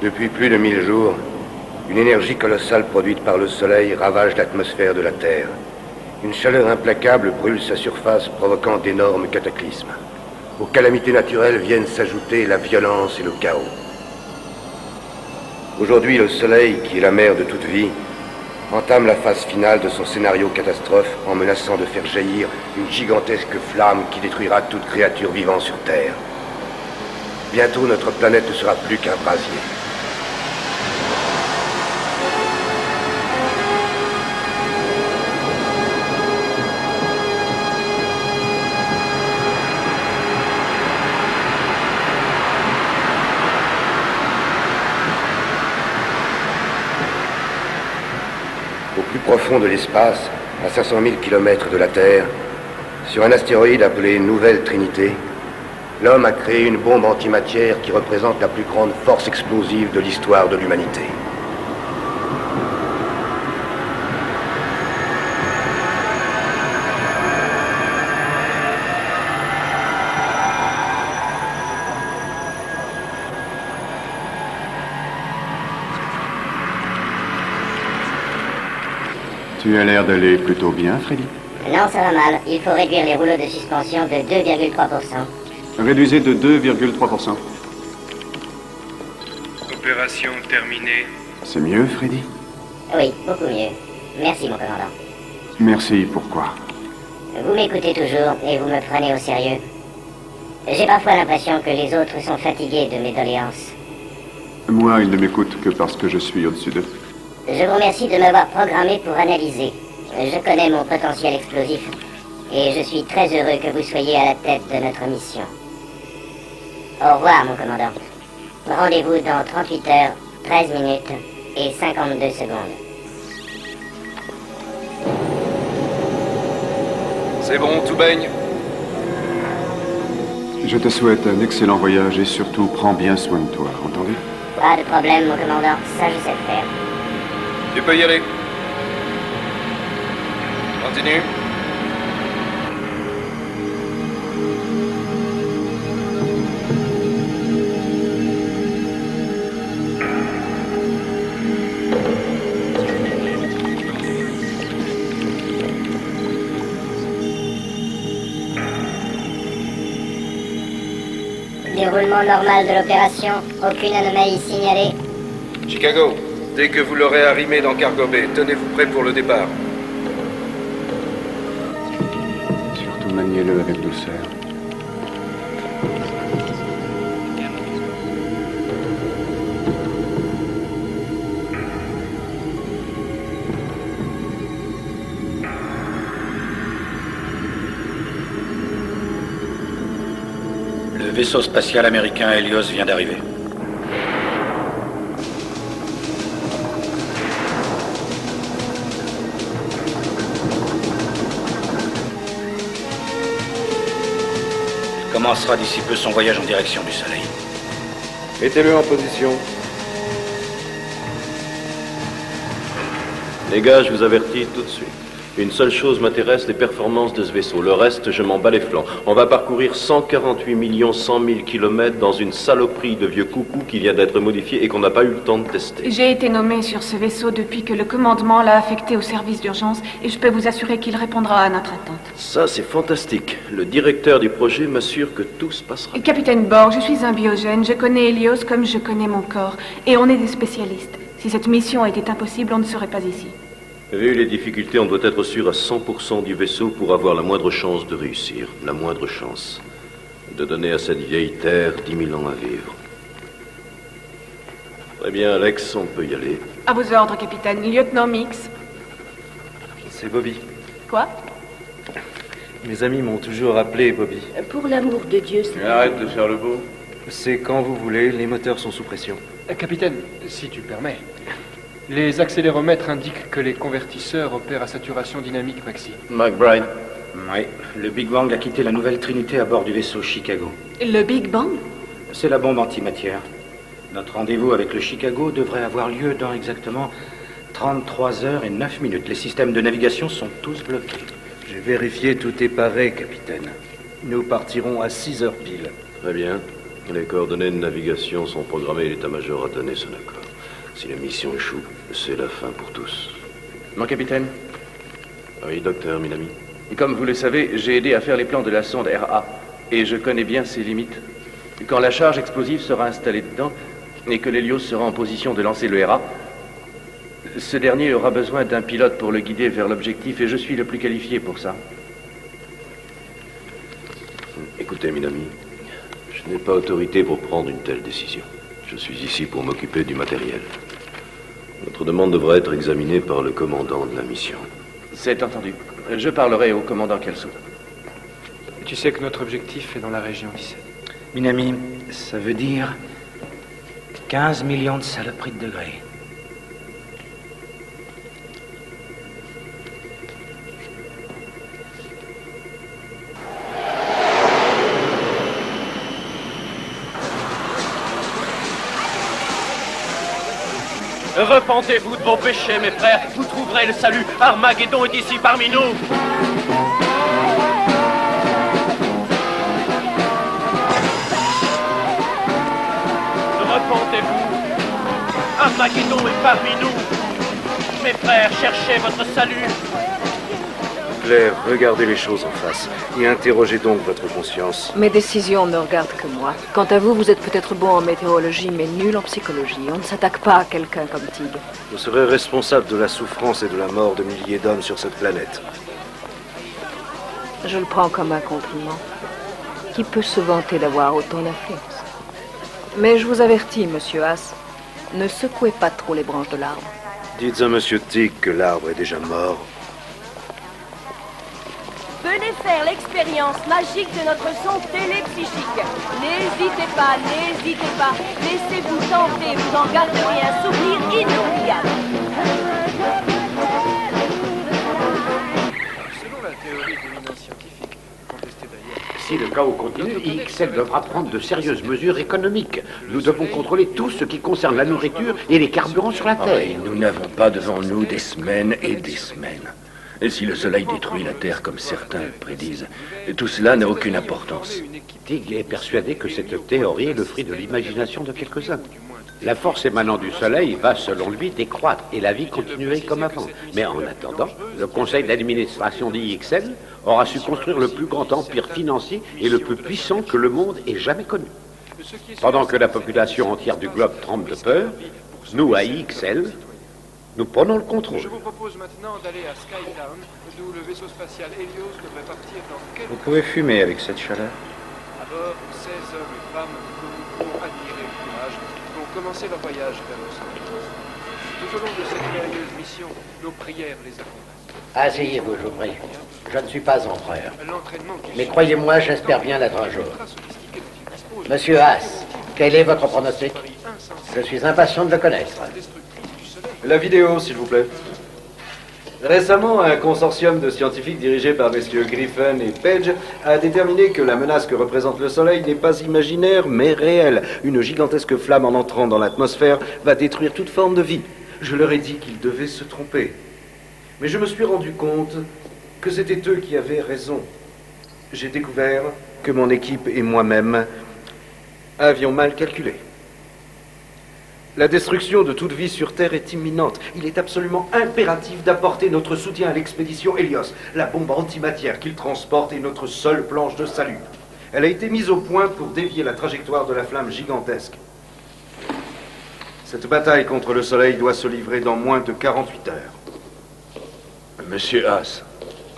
Depuis plus de 1000 jours, une énergie colossale produite par le Soleil ravage l'atmosphère de la Terre. Une chaleur implacable brûle sa surface, provoquant d'énormes cataclysmes. Aux calamités naturelles viennent s'ajouter la violence et le chaos. Aujourd'hui, le Soleil, qui est la mère de toute vie, entame la phase finale de son scénario catastrophe en menaçant de faire jaillir une gigantesque flamme qui détruira toute créature vivant sur Terre. Bientôt, notre planète ne sera plus qu'un brasier. Au plus profond de l'espace, à 500 000 km de la Terre, sur un astéroïde appelé Nouvelle Trinité, l'homme a créé une bombe antimatière qui représente la plus grande force explosive de l'histoire de l'humanité. Tu as l'air d'aller plutôt bien, Freddy. Non, ça va mal. Il faut réduire les rouleaux de suspension de 2,3%. Réduisez de 2,3%. Opération terminée. C'est mieux, Freddy? Oui, beaucoup mieux. Merci, mon commandant. Merci, pourquoi? Vous m'écoutez toujours et vous me prenez au sérieux. J'ai parfois l'impression que les autres sont fatigués de mes doléances. Moi, ils ne m'écoutent que parce que je suis au-dessus d'eux. Je vous remercie de m'avoir programmé pour analyser. Je connais mon potentiel explosif et je suis très heureux que vous soyez à la tête de notre mission. Au revoir, mon commandant. Rendez-vous dans 38 heures, 13 minutes et 52 secondes. C'est bon, tout baigne. Je te souhaite un excellent voyage et surtout, prends bien soin de toi, entendu? Pas de problème, mon commandant. Ça, je sais le faire. Tu peux y aller. Continue. Déroulement normal de l'opération. Aucune anomalie signalée. Chicago, dès que vous l'aurez arrimé dans Cargo Bay, tenez-vous prêt pour le départ. Surtout maniez-le avec douceur. Le vaisseau spatial américain Helios vient d'arriver. Il commencera d'ici peu son voyage en direction du Soleil. Mettez-le en position. Les gars, je vous avertis tout de suite. Une seule chose m'intéresse, les performances de ce vaisseau. Le reste, je m'en bats les flancs. On va parcourir 148 100 000 kilomètres dans une saloperie de vieux coucou qui vient d'être modifiée et qu'on n'a pas eu le temps de tester. J'ai été nommé sur ce vaisseau depuis que le commandement l'a affecté au service d'urgence et je peux vous assurer qu'il répondra à notre attente. Ça, c'est fantastique. Le directeur du projet m'assure que tout se passera. Capitaine Borg, je suis un biogène. Je connais Helios comme je connais mon corps. Et on est des spécialistes. Si cette mission était impossible, on ne serait pas ici. Vu les difficultés, on doit être sûr à 100% du vaisseau pour avoir la moindre chance de réussir. La moindre chance de donner à cette vieille terre 10 000 ans à vivre. Très bien, Alex, on peut y aller. À vos ordres, capitaine. Lieutenant Mix. C'est Bobby. Quoi? Mes amis m'ont toujours appelé Bobby. Pour l'amour de Dieu, c'est... Arrête de faire le beau. C'est quand vous voulez, les moteurs sont sous pression. Capitaine, si tu permets, les accéléromètres indiquent que les convertisseurs opèrent à saturation dynamique maxi. McBride. Oui, le Big Bang a quitté la Nouvelle Trinité à bord du vaisseau Chicago. Le Big Bang? C'est la bombe antimatière. Notre rendez-vous avec le Chicago devrait avoir lieu dans exactement 33 heures et 9 minutes. Les systèmes de navigation sont tous bloqués. J'ai vérifié, tout est paré, capitaine. Nous partirons à 6 heures pile. Très bien. Les coordonnées de navigation sont programmées et l'état-major a donné son accord. Si la mission échoue, c'est la fin pour tous. Mon capitaine, Oui, docteur Minami. comme vous le savez, j'ai aidé à faire les plans de la sonde RA, et je connais bien ses limites. Quand la charge explosive sera installée dedans, et que l'Hélios sera en position de lancer le RA, ce dernier aura besoin d'un pilote pour le guider vers l'objectif, et je suis le plus qualifié pour ça. Écoutez, Minami, je n'ai pas autorité pour prendre une telle décision. Je suis ici pour m'occuper du matériel. Notre demande devra être examinée par le commandant de la mission. C'est entendu. Je parlerai au commandant Kelso. Tu sais que notre objectif est dans la région 17. Minami, ça veut dire 15 millions de saloperies de degrés. Repentez-vous de vos péchés, mes frères, vous trouverez le salut. Armageddon est ici parmi nous. Repentez-vous. Armageddon est parmi nous. Mes frères, cherchez votre salut. Claire, regardez les choses en face et interrogez donc votre conscience. Mes décisions ne regardent que moi. Quant à vous, vous êtes peut-être bon en météorologie, mais nul en psychologie. On ne s'attaque pas à quelqu'un comme Tig. Vous serez responsable de la souffrance et de la mort de milliers d'hommes sur cette planète. Je le prends comme un compliment. Qui peut se vanter d'avoir autant d'influence? Mais je vous avertis, monsieur Haas, ne secouez pas trop les branches de l'arbre. Dites à monsieur Tig que l'arbre est déjà mort. Venez faire l'expérience magique de notre son télépsychique. N'hésitez pas, n'hésitez pas. Laissez-vous tenter, vous en garderez un souvenir inoubliable. Selon la théorie d'éminence scientifique, contestée d'ailleurs... Si le chaos continue, IXL devra prendre de sérieuses mesures économiques. Nous devons contrôler tout ce qui concerne la nourriture et les carburants sur la Terre. Nous n'avons pas devant nous des semaines et des semaines. Et si le soleil détruit la Terre comme certains le prédisent, tout cela n'a aucune importance. Tig est persuadé que cette théorie est le fruit de l'imagination de quelques-uns. La force émanant du soleil va, selon lui, décroître et la vie continuer comme avant. Mais en attendant, le conseil d'administration d'IXL aura su construire le plus grand empire financier et le plus puissant que le monde ait jamais connu. Pendant que la population entière du globe tremble de peur, nous, à IXL, nous prenons le contrôle. Je vous propose maintenant d'aller à Skytown, d'où le vaisseau spatial Helios devrait partir dans quelques... Vous pouvez fumer avec cette chaleur. À bord, 16 hommes et femmes que nous pouvons admirer au courage vont commencer leur voyage vers le soleil. Tout au long de cette périlleuse mission, nos prières les accompagnent. Asseyez-vous, je vous prie. Je ne suis pas empereur. L'entraînement du Mais croyez-moi, j'espère bien l'être un jour. Monsieur Haas, quel est votre pronostic? Je suis impatient de le connaître. La vidéo, s'il vous plaît. Récemment, un consortium de scientifiques dirigé par messieurs Griffin et Page a déterminé que la menace que représente le Soleil n'est pas imaginaire, mais réelle. Une gigantesque flamme en entrant dans l'atmosphère va détruire toute forme de vie. Je leur ai dit qu'ils devaient se tromper. Mais je me suis rendu compte que c'était eux qui avaient raison. J'ai découvert que mon équipe et moi-même avions mal calculé. La destruction de toute vie sur Terre est imminente. Il est absolument impératif d'apporter notre soutien à l'expédition Helios. La bombe antimatière qu'il transporte est notre seule planche de salut. Elle a été mise au point pour dévier la trajectoire de la flamme gigantesque. Cette bataille contre le Soleil doit se livrer dans moins de 48 heures. Monsieur Haas,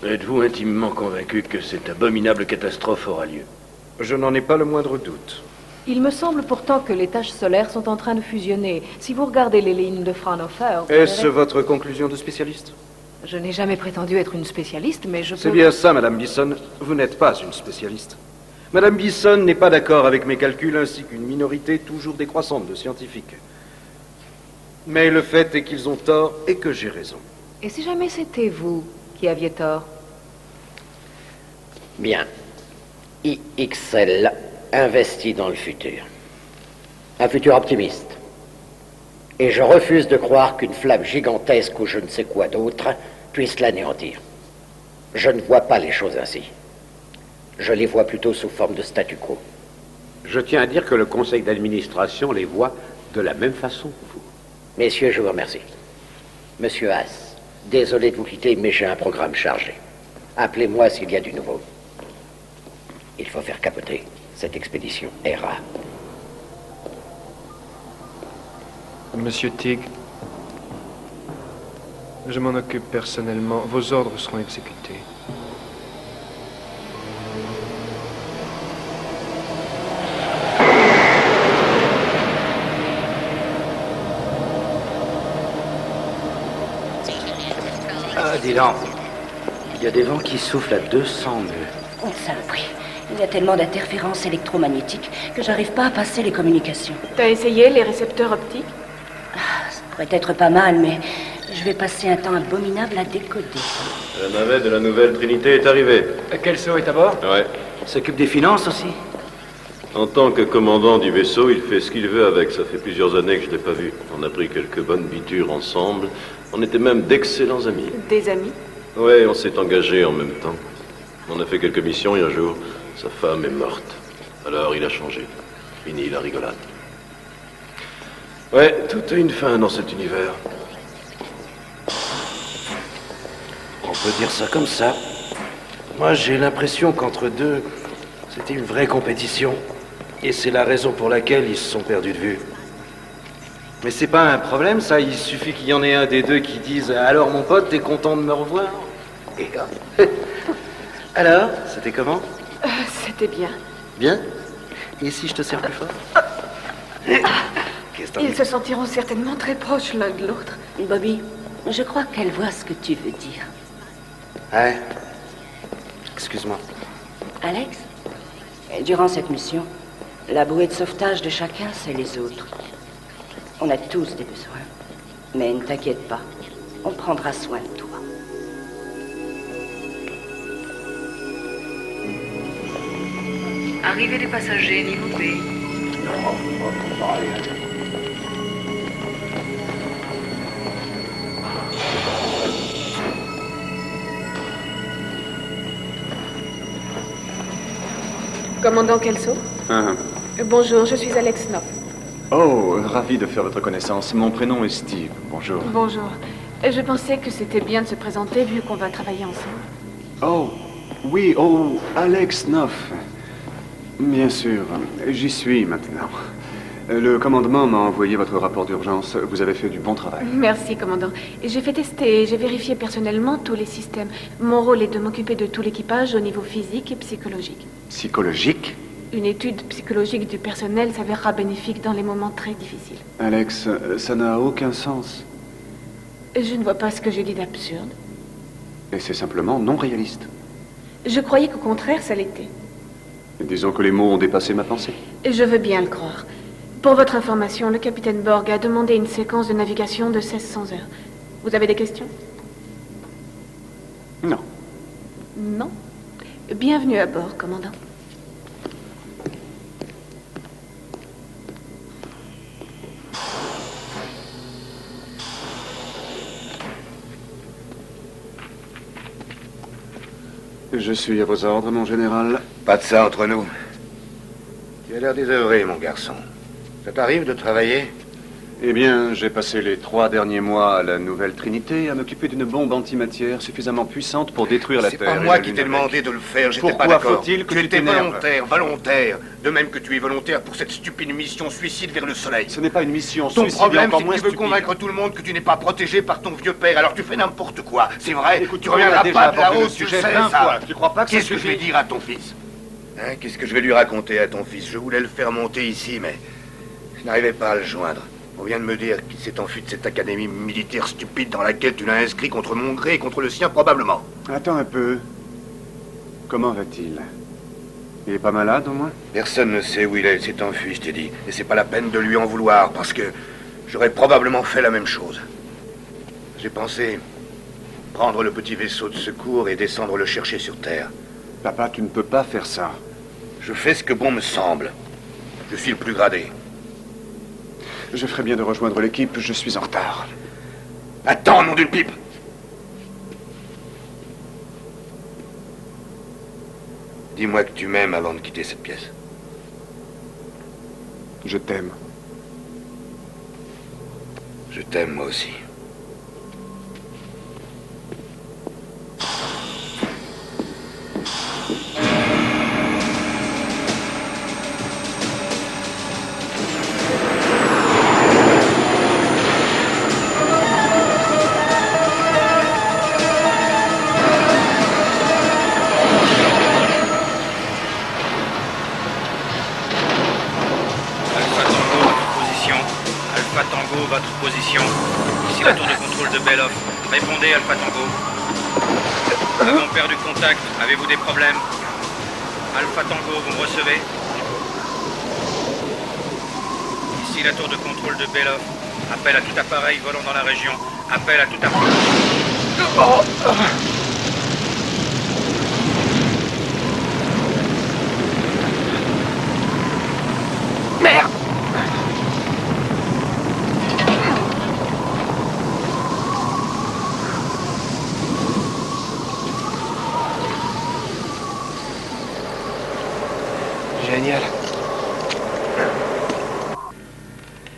êtes-vous intimement convaincu que cette abominable catastrophe aura lieu? Je n'en ai pas le moindre doute. Il me semble pourtant que les taches solaires sont en train de fusionner. Si vous regardez les lignes de Fraunhofer... Est-ce votre conclusion de spécialiste? Je n'ai jamais prétendu être une spécialiste, mais je peux... C'est bien ça, Madame Bisson. Vous n'êtes pas une spécialiste. Madame Bisson n'est pas d'accord avec mes calculs, ainsi qu'une minorité toujours décroissante de scientifiques. Mais le fait est qu'ils ont tort et que j'ai raison. Et si jamais c'était vous qui aviez tort? Bien. IXL investit dans le futur. Un futur optimiste. Et je refuse de croire qu'une flamme gigantesque ou je ne sais quoi d'autre puisse l'anéantir. Je ne vois pas les choses ainsi. Je les vois plutôt sous forme de statu quo. Je tiens à dire que le conseil d'administration les voit de la même façon que vous. Messieurs, je vous remercie. Monsieur Haas, désolé de vous quitter, mais j'ai un programme chargé. Appelez-moi s'il y a du nouveau. Il faut faire capoter cette expédition ERA. Monsieur Tig, je m'en occupe personnellement. Vos ordres seront exécutés. Ah, dis donc. Il y a des vents qui soufflent à 200 nœuds. Oh, saloperie. Il y a tellement d'interférences électromagnétiques que j'arrive pas à passer les communications. T'as essayé les récepteurs optiques? Ça pourrait être pas mal, mais je vais passer un temps abominable à décoder. La navette de la nouvelle Trinité est arrivée. Kelso est à bord? Ouais. Il s'occupe des finances aussi? En tant que commandant du vaisseau, il fait ce qu'il veut avec. Ça fait plusieurs années que je ne l'ai pas vu. On a pris quelques bonnes bitures ensemble. On était même d'excellents amis. Des amis? Ouais, on s'est engagés en même temps. On a fait quelques missions et un jour, sa femme est morte. Alors il a changé. Fini la rigolade. Ouais, tout a une fin dans cet univers. On peut dire ça comme ça. Moi, j'ai l'impression qu'entre deux, c'était une vraie compétition. Et c'est la raison pour laquelle ils se sont perdus de vue. Mais c'est pas un problème, ça. Il suffit qu'il y en ait un des deux qui dise « Alors, mon pote, t'es content de me revoir ?» Et alors, c'était comment? C'était bien. Bien? Et si je te serre plus fort? Qu'est-ce que t'en Ils dis? se sentiront certainement très proches l'un de l'autre. Bobby, je crois qu'elle voit ce que tu veux dire. Ouais. Excuse-moi. Alex, durant cette mission, la bouée de sauvetage de chacun, c'est les autres. On a tous des besoins. Mais ne t'inquiète pas, on prendra soin de toi. Arrivée des passagers niveau B. Commandant Kelso? Bonjour, je suis Alex Knopf. Oh, ravi de faire votre connaissance. Mon prénom est Steve. Bonjour. Bonjour. Je pensais que c'était bien de se présenter vu qu'on va travailler ensemble. Oh, oui, oh, Alex Knopf. Bien sûr, j'y suis maintenant. Le commandement m'a envoyé votre rapport d'urgence. Vous avez fait du bon travail. Merci, commandant. J'ai fait tester et j'ai vérifié personnellement tous les systèmes. Mon rôle est de m'occuper de tout l'équipage au niveau physique et psychologique. Psychologique? Une étude psychologique du personnel s'avérera bénéfique dans les moments très difficiles. Alex, ça n'a aucun sens. Je ne vois pas ce que j'ai dit d'absurde. Et c'est simplement non réaliste. Je croyais qu'au contraire, ça l'était. Disons que les mots ont dépassé ma pensée. Je veux bien le croire. Pour votre information, le capitaine Borg a demandé une séquence de navigation de 1600 heures. Vous avez des questions? Non. Non? Bienvenue à bord, commandant. Je suis à vos ordres, mon général. Pas de ça entre nous. Tu as l'air désœuvré, mon garçon. Ça t'arrive de travailler? Eh bien, j'ai passé les 3 derniers mois à la Nouvelle Trinité à m'occuper d'une bombe antimatière suffisamment puissante pour détruire la Terre. C'est pas moi qui t'ai demandé de le faire, j'étais pas d'accord. Pourquoi faut-il que tu tu étais t'énerves? volontaire. De même que tu es volontaire pour cette stupide mission suicide vers le Soleil. Ce n'est pas une mission Ton suicide, problème, encore c'est que moins tu veux stupide. convaincre tout le monde que tu n'es pas protégé par ton vieux père, alors tu fais n'importe quoi. C'est vrai, Écoute, tu reviendras on a déjà pas de abordé là-haut, le tu sujet sais 20 ça. fois. Tu crois pas que ça Qu'est-ce que je vais suffit? dire à ton fils? Hein, qu'est-ce que je vais lui raconter à ton fils? Je voulais le faire monter ici, mais je n'arrivais pas à le joindre. On vient de me dire qu'il s'est enfui de cette académie militaire stupide dans laquelle tu l'as inscrit contre mon gré et contre le sien probablement. Attends un peu. Comment va-t-il? Il est pas malade, au moins? Personne ne sait où il est, il s'est enfui, je t'ai dit. Et c'est pas la peine de lui en vouloir, parce que j'aurais probablement fait la même chose. J'ai pensé prendre le petit vaisseau de secours et descendre le chercher sur Terre. Papa, tu ne peux pas faire ça. Je fais ce que bon me semble. Je suis le plus gradé. Je ferais bien de rejoindre l'équipe, je suis en retard. Attends, nom d'une pipe! Dis-moi que tu m'aimes avant de quitter cette pièce. Je t'aime. Je t'aime, moi aussi. Alpha Tango, votre position. Ici la tour de contrôle de Bellof. Répondez, Alpha Tango. Nous avons perdu contact. Avez-vous des problèmes? Alpha Tango, vous me recevez? Ici la tour de contrôle de Bellof. Appel à tout appareil volant dans la région. Appel à tout appareil. Merde! Génial.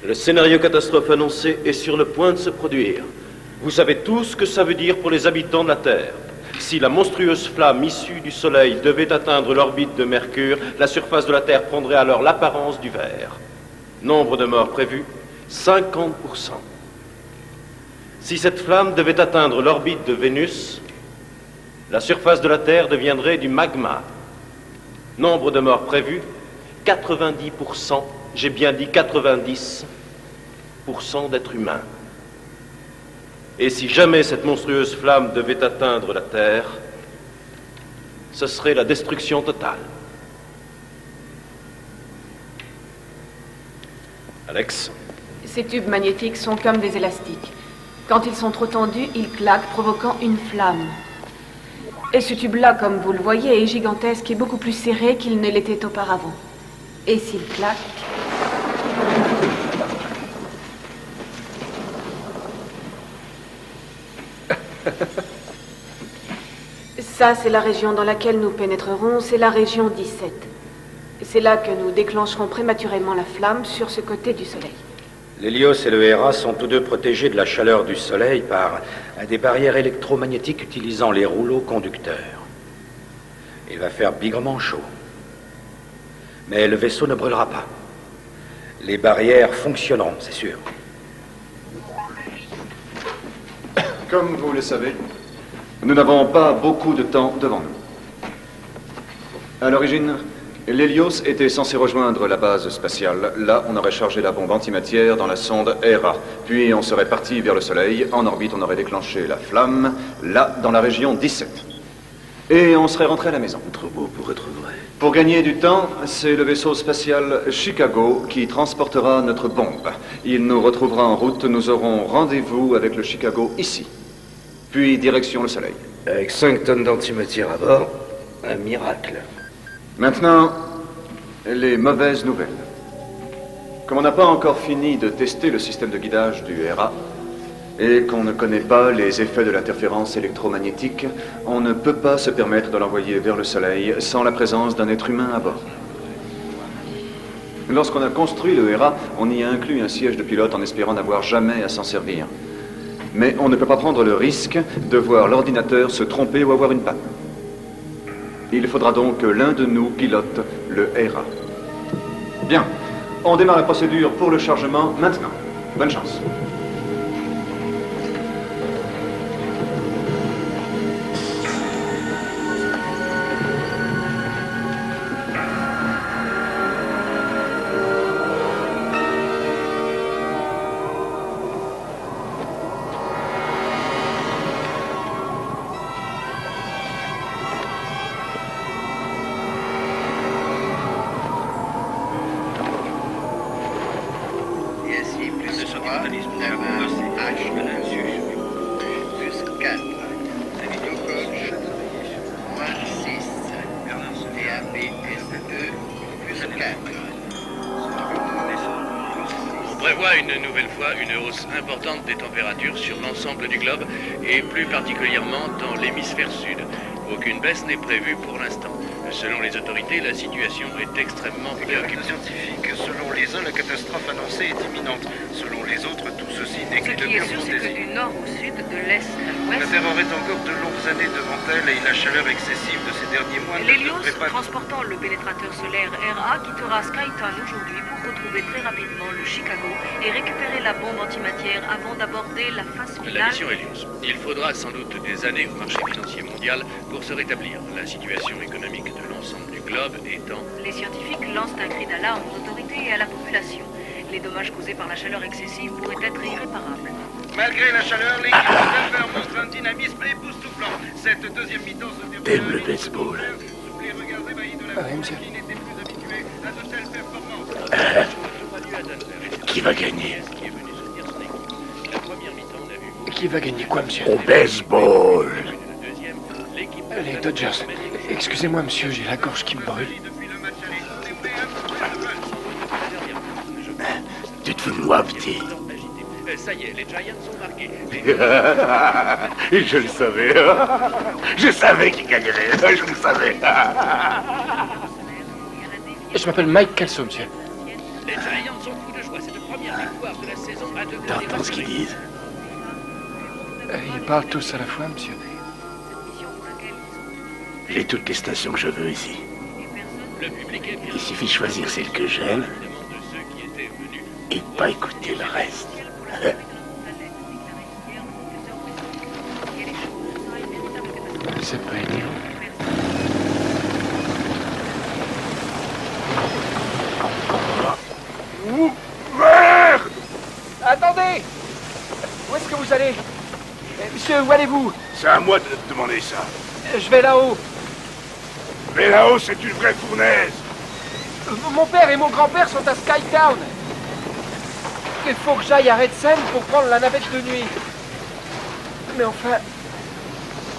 Le scénario catastrophe annoncé est sur le point de se produire. Vous savez tous ce que ça veut dire pour les habitants de la Terre. Si la monstrueuse flamme issue du Soleil devait atteindre l'orbite de Mercure, la surface de la Terre prendrait alors l'apparence du verre. Nombre de morts prévus, 50%. Si cette flamme devait atteindre l'orbite de Vénus, la surface de la Terre deviendrait du magma. Nombre de morts prévus, 90%, j'ai bien dit 90% d'êtres humains. Et si jamais cette monstrueuse flamme devait atteindre la Terre, ce serait la destruction totale. Alex? Ces tubes magnétiques sont comme des élastiques. Quand ils sont trop tendus, ils claquent, provoquant une flamme. Et ce tube-là, comme vous le voyez, est gigantesque et beaucoup plus serré qu'il ne l'était auparavant. Et s'il claque... Ça, c'est la région dans laquelle nous pénétrerons, c'est la région 17. C'est là que nous déclencherons prématurément la flamme sur ce côté du Soleil. L'Hélios et le Héra sont tous deux protégés de la chaleur du Soleil par des barrières électromagnétiques utilisant les rouleaux conducteurs. Il va faire bigrement chaud. Mais le vaisseau ne brûlera pas. Les barrières fonctionneront, c'est sûr. Comme vous le savez, nous n'avons pas beaucoup de temps devant nous. À l'origine, l'Hélios était censé rejoindre la base spatiale. Là, on aurait chargé la bombe antimatière dans la sonde Hera. Puis on serait parti vers le Soleil. En orbite, on aurait déclenché la flamme, là, dans la région 17. Et on serait rentré à la maison. Trop beau pour être vrai. Pour gagner du temps, c'est le vaisseau spatial Chicago qui transportera notre bombe. Il nous retrouvera en route. Nous aurons rendez-vous avec le Chicago ici. Puis direction le Soleil. Avec 5 tonnes d'antimatière à bord, un miracle. Maintenant, les mauvaises nouvelles. Comme on n'a pas encore fini de tester le système de guidage du Hera, et qu'on ne connaît pas les effets de l'interférence électromagnétique, on ne peut pas se permettre de l'envoyer vers le Soleil sans la présence d'un être humain à bord. Lorsqu'on a construit le Hera, on y a inclus un siège de pilote en espérant n'avoir jamais à s'en servir. Mais on ne peut pas prendre le risque de voir l'ordinateur se tromper ou avoir une panne. Il faudra donc que l'un de nous pilote le Hera. Bien, on démarre la procédure pour le chargement maintenant. Bonne chance. Importante des températures sur l'ensemble du globe et plus particulièrement dans l'hémisphère sud. Aucune baisse n'est prévue pour l'instant. Selon les autorités, la situation est extrêmement préoccupante. Scientifiques, selon les uns, la catastrophe annoncée est imminente. Selon les autres, tout ceci n'est Ce que de qui est pure sûr, c'est que fantaisie. du nord au sud, de l'est à La l'ouest, Terre aurait encore de longues années devant elle et la chaleur excessive de ces derniers mois ne l'Hélios, devrait pas... transportant le pénétrateur solaire RA, quittera Skytown aujourd'hui pour retrouver très rapidement le Chicago et récupérer la bombe antimatière avant d'aborder la phase La finale. mission Hélios. Il faudra sans doute des années au marché financier mondial pour se rétablir. La situation économique de l'ensemble du globe étant... Les scientifiques lancent un cri d'alarme aux autorités et à la population. Les dommages causés par la chaleur excessive pourraient être irréparables. Malgré la chaleur, l'équipe de Denver montre un dynamisme époustouflant. Cette deuxième mi-temps se déroule... T'aimes le baseball? Sous les regards ébahis de la Oui, monsieur. qui n'était plus habitué à de telles performances. Qui va gagner? Qui va gagner quoi, monsieur? Au baseball. Les Dodgers. Excusez-moi, monsieur, j'ai la gorge qui me brûle. Tu te fous de moi, petit. Ça y est, les Giants sont marqués. Je le savais. Je savais qu'il gagnerait. Je le savais. Je m'appelle Mike Calso, monsieur. Les Giants sont fous de joie. C'est la première victoire de la saison à 2 T'entends ce qu'ils disent? Ils parlent tous à la fois, monsieur. J'ai toutes les stations que je veux ici. Le public est bien. Il suffit de choisir celle que j'aime et de pas écouter le reste. C'est pas idiot. Merde! Attendez! Où est-ce que vous allez? Monsieur, où allez-vous? C'est à moi de te demander ça. Je vais là-haut. Mais là-haut, c'est une vraie fournaise. Mon père et mon grand-père sont à Skytown. Il faut que j'aille à Redsen pour prendre la navette de nuit. Mais enfin,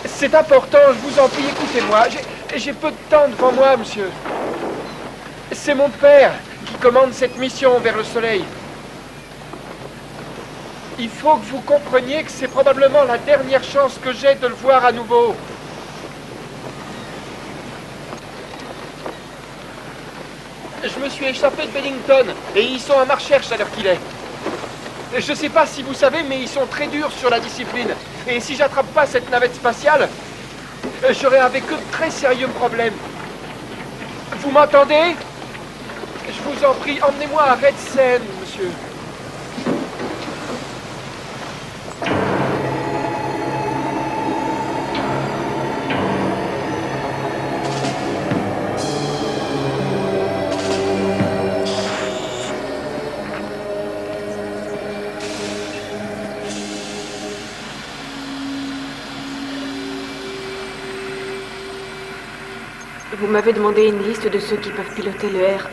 c'est important, je vous en prie, écoutez-moi. J'ai peu de temps devant moi, monsieur. C'est mon père qui commande cette mission vers le soleil. Il faut que vous compreniez que c'est probablement la dernière chance que j'ai de le voir à nouveau. Je me suis échappé de Bennington et ils sont à ma recherche à l'heure qu'il est. Je ne sais pas si vous savez, mais ils sont très durs sur la discipline. Et si j'attrape pas cette navette spatiale, j'aurai avec eux de très sérieux problèmes. Vous m'entendez? Je vous en prie, emmenez-moi à Redsen, monsieur. Vous m'avez demandé une liste de ceux qui peuvent piloter le RA.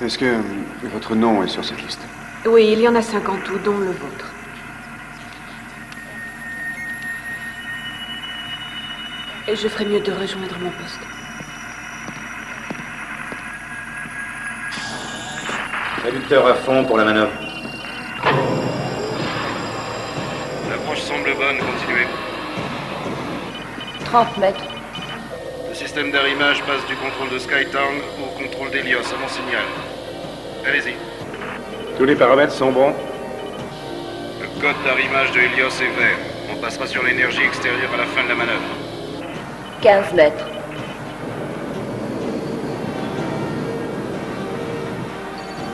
Est-ce que votre nom est sur cette liste? Oui, il y en a 5 en tout, dont le vôtre. Et je ferais mieux de rejoindre mon poste. Réducteur à fond pour la manœuvre. L'approche semble bonne, continuez. 30 mètres. Le système d'arrimage passe du contrôle de Skytown au contrôle d'Hélios, à mon signal. Allez-y. Tous les paramètres sont bons. Le code d'arrimage de Hélios est vert. On passera sur l'énergie extérieure à la fin de la manœuvre. 15 mètres.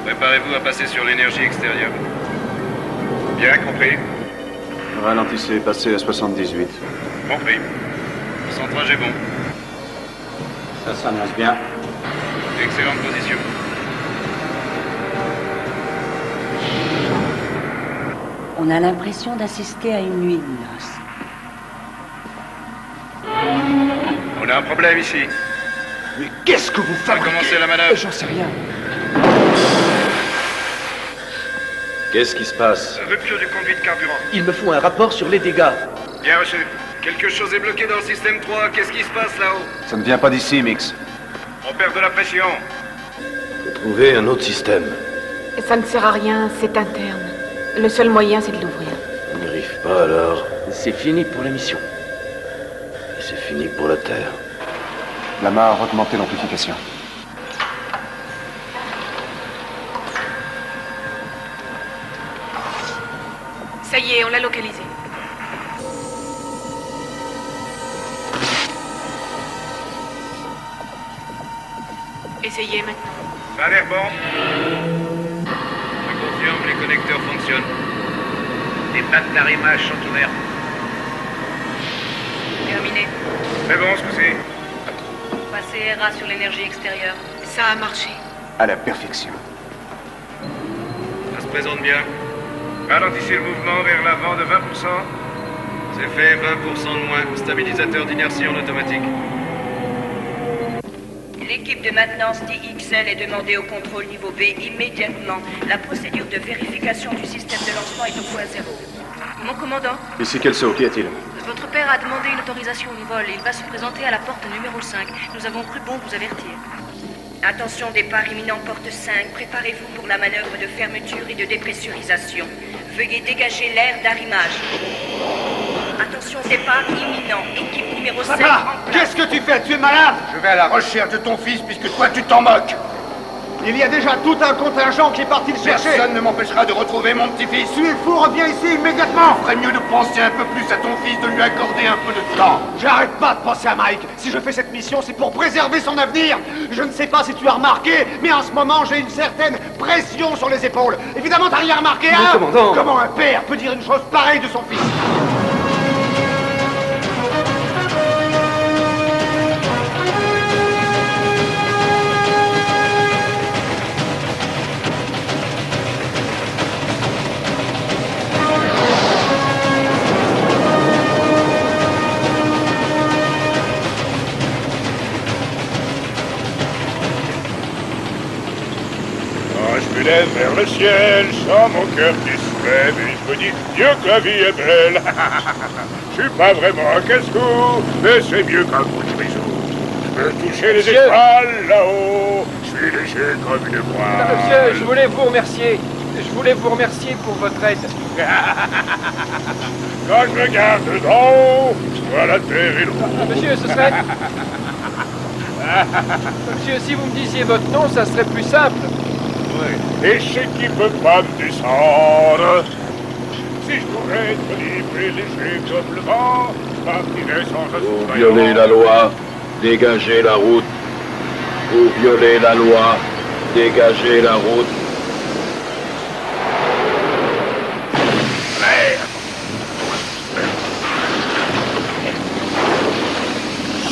Préparez-vous à passer sur l'énergie extérieure. Bien compris. Ralentissez, passez à 78. Compris. Son trajet bon. Ça s'annonce bien. Excellente position. On a l'impression d'assister à une nuit de noces. On a un problème ici. Mais qu'est-ce que vous faites? Commencez la manœuvre. J'en sais rien. Qu'est-ce qui se passe? Rupture du conduit de carburant. Il me faut un rapport sur les dégâts. Bien reçu. Quelque chose est bloqué dans le système 3. Qu'est-ce qui se passe là-haut? Ça ne vient pas d'ici, Mix. On perd de la pression. Faut trouver un autre système. Ça ne sert à rien, c'est interne. Le seul moyen, c'est de l'ouvrir. On n'y arrive pas alors. C'est fini pour la mission. Et c'est fini pour la Terre. Lama a augmenté l'amplification. Ça y est, on l'a localisé. Essayez maintenant. Ça a l'air bon. Je confirme, les connecteurs fonctionnent. Les plaques d'arrimage sont ouvertes. Terminé. C'est bon, ce coup-ci. Passez RA sur l'énergie extérieure. Ça a marché. À la perfection. Ça se présente bien. Ralentissez le mouvement vers l'avant de 20%. C'est fait, 20% de moins. Stabilisateur d'inertie en automatique. L'équipe de maintenance DXL est demandée au contrôle niveau B immédiatement. La procédure de vérification du système de lancement est au point zéro. Mon commandant, Ici Kelso, qu'y a-t-il? votre père a demandé une autorisation de vol. Il va se présenter à la porte numéro 5. Nous avons cru bon vous avertir. Attention, départ imminent porte 5. Préparez-vous pour la manœuvre de fermeture et de dépressurisation. Veuillez dégager l'air d'arrimage. Attention, départ imminent. Équipe numéro 5 en place. Qu'est-ce que tu fais? Tu es malade? Je vais à la recherche de ton fils puisque toi tu t'en moques. Il y a déjà tout un contingent qui est parti le chercher. Personne ne m'empêchera de retrouver mon petit-fils. Tu es fou, reviens ici immédiatement. Il ferait mieux de penser un peu plus à ton fils, de lui accorder un peu de temps. J'arrête pas de penser à Mike. Si je fais cette mission, c'est pour préserver son avenir. Je ne sais pas si tu as remarqué, mais en ce moment, j'ai une certaine pression sur les épaules. Évidemment, t'as rien remarqué, hein? commandant. Comment un père peut dire une chose pareille de son fils? Je me lève vers le ciel, sans mon cœur qui se lève, et je me dis, Dieu que la vie est belle. Je suis pas vraiment un casse-cou, mais c'est mieux qu'un coup de grisou. Je peux toucher les étoiles là-haut, je suis léger comme une voile. Monsieur, je voulais vous remercier. Je voulais vous remercier pour votre aide. Quand je me garde d'en haut, je vois la terre et l'eau. Monsieur, ce serait... Monsieur, si vous me disiez votre nom, ça serait plus simple. Et je sais qui peut pas me descendre. Si je pouvais être libre et léger comme le vent, je partirais sans Vous violez la loi, dégagez la route. Vous violez la loi, dégagez la route.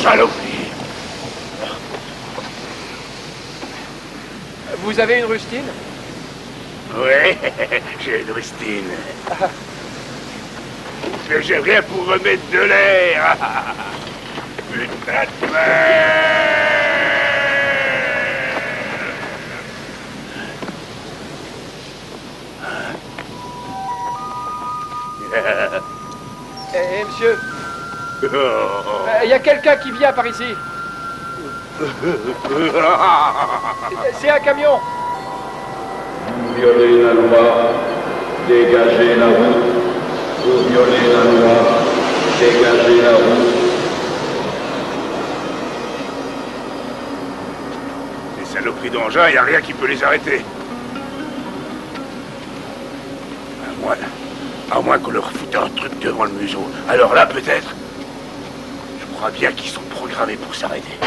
Saloperie! Vous avez une rustine? Ouais, j'ai une rustine. Mais j'ai rien pour remettre de l'air. Putain de merde. Eh, monsieur, il y a quelqu'un qui vient par ici. C'est un camion. Vous violez la loi, dégagez la route. Vous violez la loi, dégagez la route. Ces saloperies d'engins, il n'y a rien qui peut les arrêter. À moins qu'on leur foute un truc devant le museau. Alors là, peut-être. Je crois bien qu'ils sont programmés pour s'arrêter.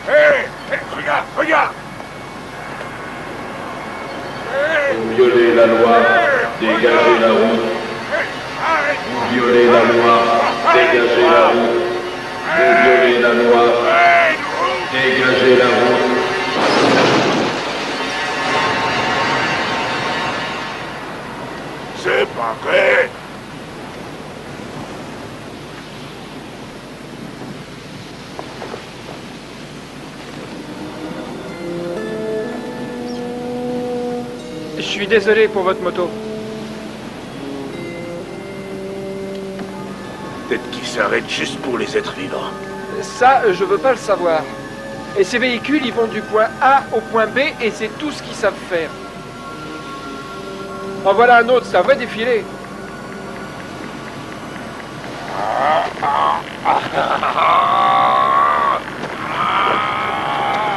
Hé, regarde! Vous violez la loi, dégagez la route. Vous violez la loi, dégagez la route. Vous violez la loi, dégagez la route. C'est pas vrai! Je suis désolé pour votre moto. Peut-être qu'ils s'arrêtent juste pour les êtres vivants. Ça, je veux pas le savoir. Et ces véhicules, ils vont du point A au point B et c'est tout ce qu'ils savent faire. En voilà un autre, c'est un vrai défilé.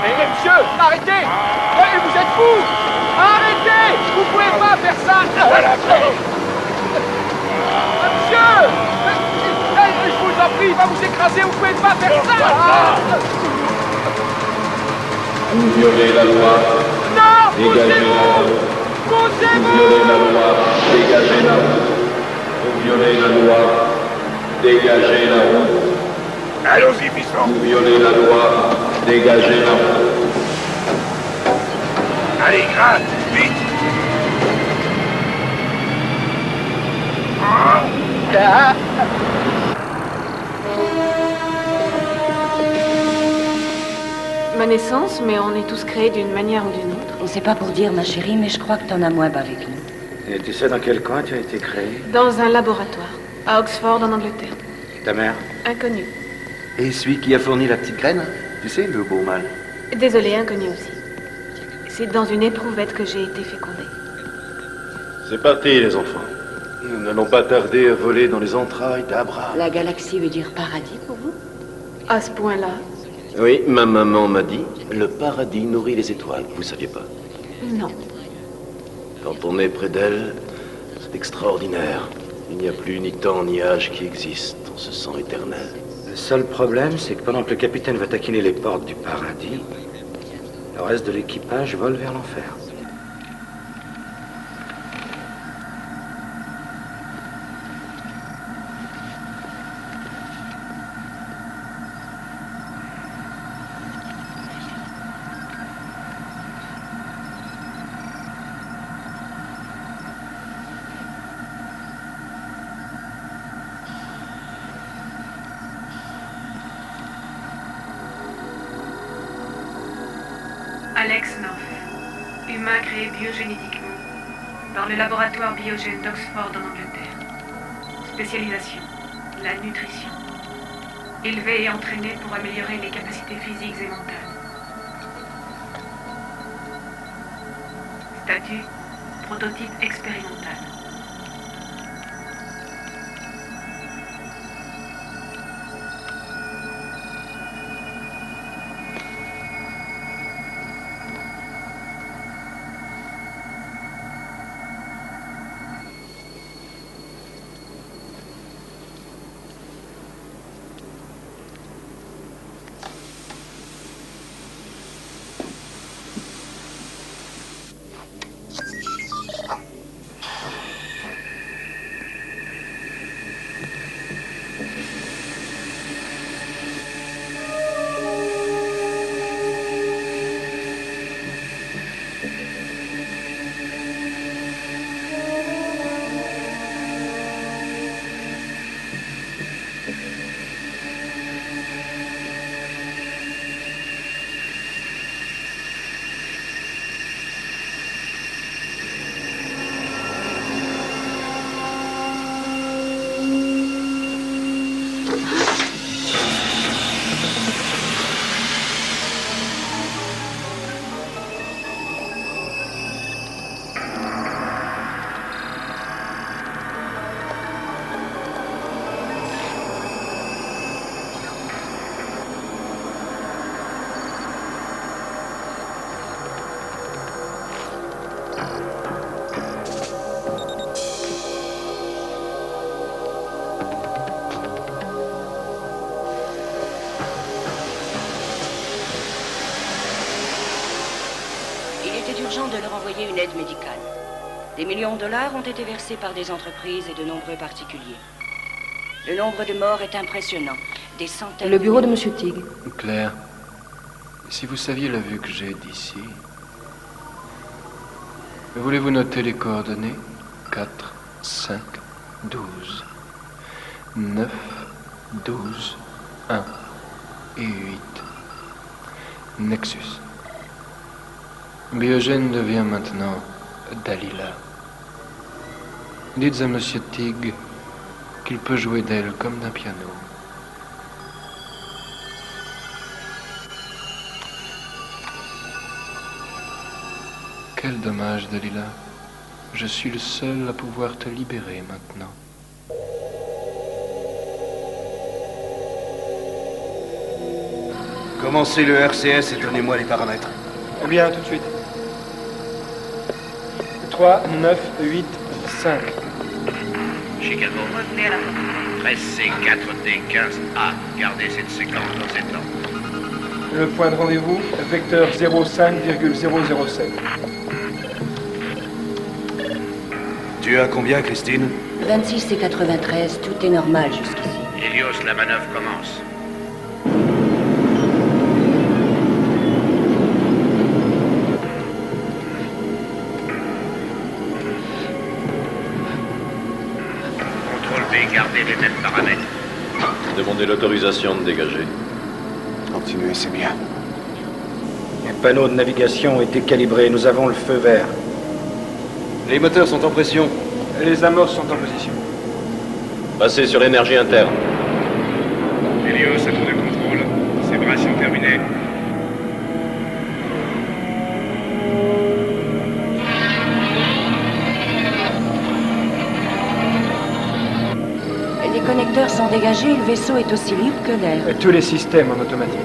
Eh, monsieur, arrêtez! Eh, vous êtes fous! Arrêtez! Vous pouvez pas faire ça! Monsieur! Je vous en prie, il va vous écraser, vous pouvez pas faire ça! Vous violez la loi. Non! Dégagez la route. Vous violez la loi. Dégagez la route. Vous violez la loi. Dégagez la route. Allons-y, fiston. Vous violez la loi. Dégagez la route. Allez, gratte, vite. Ma naissance, mais on est tous créés d'une manière ou d'une autre. C'est pas pour dire, ma chérie, mais je crois que t'en as moins avec nous. Et tu sais dans quel coin tu as été créé? Dans un laboratoire, à Oxford, en Angleterre. Ta mère? Inconnu. Et celui qui a fourni la petite graine? Tu sais, le beau mâle. Désolé, inconnu aussi. C'est dans une éprouvette que j'ai été fécondée. C'est parti, les enfants. Nous n'allons pas tarder à voler dans les entrailles d'Abraham. La galaxie veut dire paradis pour vous? À ce point-là? Oui, ma maman m'a dit, le paradis nourrit les étoiles. Vous saviez pas? Non. Quand on est près d'elle, c'est extraordinaire. Il n'y a plus ni temps ni âge qui existent. On se sent éternel. Le seul problème, c'est que pendant que le capitaine va taquiner les portes du paradis, le reste de l'équipage vole vers l'enfer. Alex Knopf, humain créé biogénétiquement dans le laboratoire biogène d'Oxford en Angleterre. Spécialisation, la nutrition. Élevé et entraîné pour améliorer les capacités physiques et mentales. Statut, prototype expérimental. De leur envoyer une aide médicale. Des millions de dollars ont été versés par des entreprises et de nombreux particuliers. Le nombre de morts est impressionnant. Des centaines... Le bureau de Monsieur Tig. Claire, si vous saviez la vue que j'ai d'ici... Voulez-vous noter les coordonnées? 4, 5, 12, 9, 12, 1 et 8. Nexus. Biogène devient maintenant Dalila. Dites à Monsieur Tig qu'il peut jouer d'elle comme d'un piano. Quel dommage, Dalila. Je suis le seul à pouvoir te libérer maintenant. Commencez le RCS et donnez-moi les paramètres. Eh bien, tout de suite. 3, 9, 8, 5. Chicago. 13C4D15A. Gardez cette séquence dans cet ordre. Le point de rendez-vous, vecteur 05,007. Tu as combien, Christine? 26 et 93, tout est normal jusqu'ici. Helios, la manœuvre commence. Contrôle B, gardez les mêmes paramètres. Demandez l'autorisation de dégager. Continuez, c'est bien. Les panneaux de navigation ont été calibrés. Nous avons le feu vert. Les moteurs sont en pression. Les amorces sont en position. Passez sur l'énergie interne. Helios, à tour de contrôle. Séparation terminée. Les connecteurs sont dégagés, le vaisseau est aussi libre que l'air. Tous les systèmes en automatique.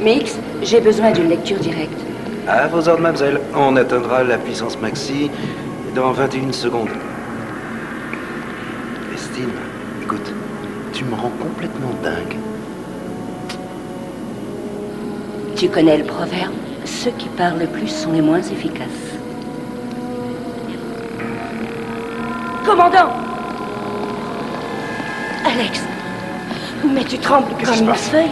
Mix, j'ai besoin d'une lecture directe. À vos ordres, mademoiselle. On atteindra la puissance maxi dans 21 secondes. Christine, écoute, tu me rends complètement dingue. Tu connais le proverbe? Ceux qui parlent le plus sont les moins efficaces. Commandant! Alex! Mais tu trembles comme une feuille.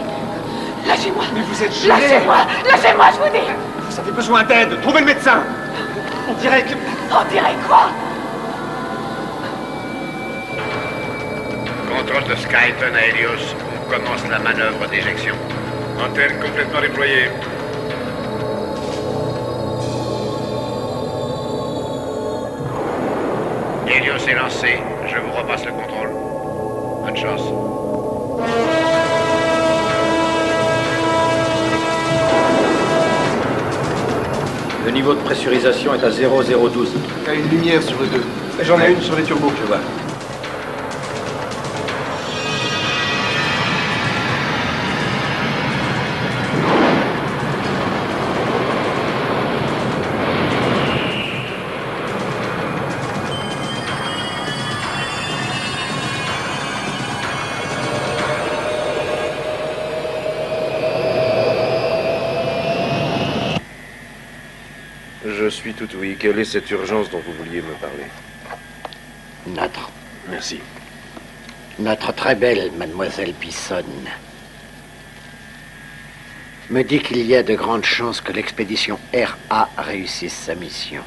Lâchez-moi! Mais vous êtes gelé. Lâchez-moi! Lâchez-moi, je vous dis! Vous avez besoin d'aide. Trouvez le médecin. On dirait que... On dirait quoi? Contrôle de Skyton à Helios. On commence la manœuvre d'éjection. Antenne complètement déployée. Helios est lancé. Je vous repasse le contrôle. Bonne chance. Le niveau de pressurisation est à 0012. Il y a une lumière sur le 2. J'en ai une sur les turbos. Je vois. Je suis tout oui. Quelle est cette urgence dont vous vouliez me parler? Merci. Notre très belle mademoiselle Pissonne me dit qu'il y a de grandes chances que l'expédition RA réussisse sa mission.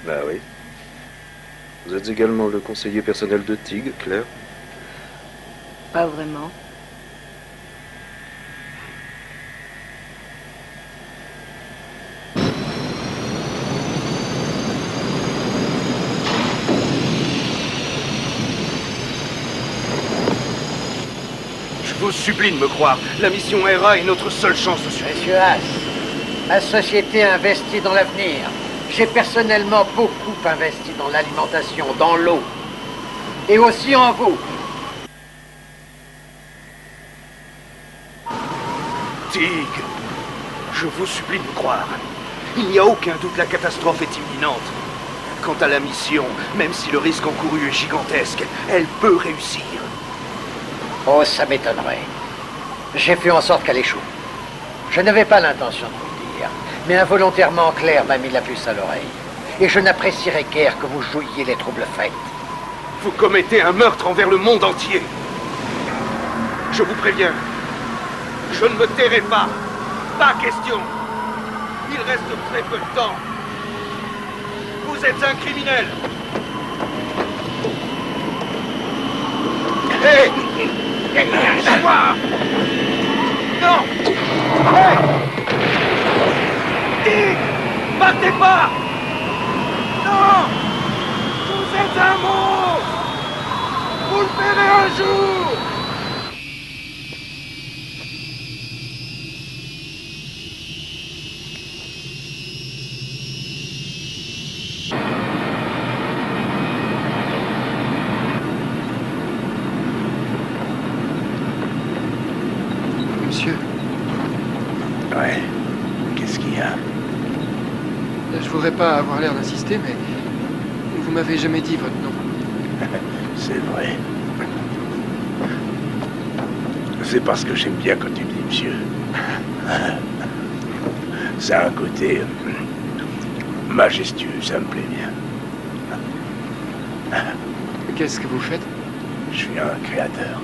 Bah oui. Vous êtes également le conseiller personnel de TIG, Claire? Pas vraiment. Je vous supplie de me croire. La mission RA est notre seule chance de survie. Monsieur Haas, ma société investit dans l'avenir. J'ai personnellement beaucoup investi dans l'alimentation, dans l'eau, et aussi en vous. Tig, je vous supplie de me croire. Il n'y a aucun doute, la catastrophe est imminente. Quant à la mission, même si le risque encouru est gigantesque, elle peut réussir. Oh, ça m'étonnerait. J'ai fait en sorte qu'elle échoue. Je n'avais pas l'intention de vous le dire, mais involontairement, Claire m'a mis la puce à l'oreille. Et je n'apprécierais guère que vous jouiez les troubles faits. Vous commettez un meurtre envers le monde entier. Je vous préviens, je ne me tairai pas. Pas question. Il reste très peu de temps. Vous êtes un criminel. Hé! Lâchez-moi! Non! Hé! Dick! Partez pas! Non! Vous êtes un monstre! Vous le verrez un jour! Monsieur, Ouais. Qu'est-ce qu'il y a? je voudrais pas avoir l'air d'insister, mais vous m'avez jamais dit votre nom. C'est vrai. C'est parce que j'aime bien quand tu me dis monsieur. Ça a un côté majestueux, ça me plaît bien. Qu'est-ce que vous faites? Je suis un créateur.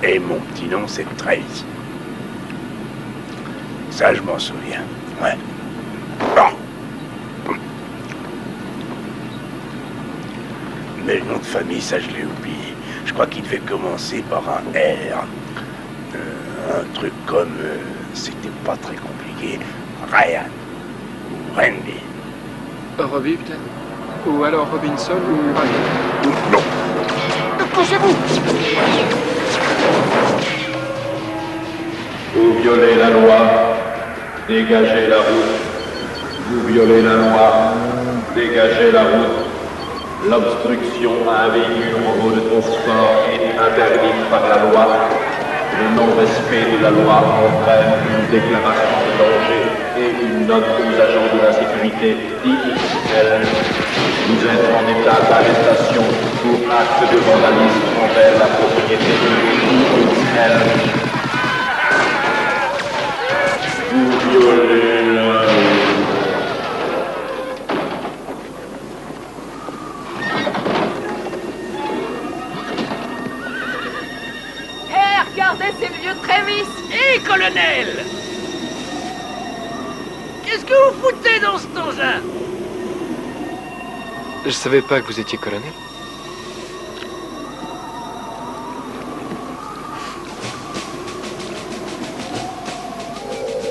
Et mon petit nom, c'est Trace. Ça, je m'en souviens. Ouais. Oh. Mais le nom de famille, ça, je l'ai oublié. Je crois qu'il devait commencer par un R. Un truc comme... c'était pas très compliqué. Ryan. Ou Randy. Robbie, peut-être? Ou alors Robinson ou Ryan? Non. Couchez-vous! Vous violez la loi, dégagez la route. Vous violez la loi, dégagez la route. L'obstruction à un véhicule robot de transport est interdite par la loi. Le non-respect de la loi entraîne une déclaration de danger et une note aux agents de la sécurité DXL. Vous êtes en état d'arrestation pour acte de vandalisme envers la propriété de DXL. Vous violez la loi. Regardez ces vieux Trévis! Hé, colonel! Qu'est-ce que vous foutez dans cet engin? Je savais pas que vous étiez colonel.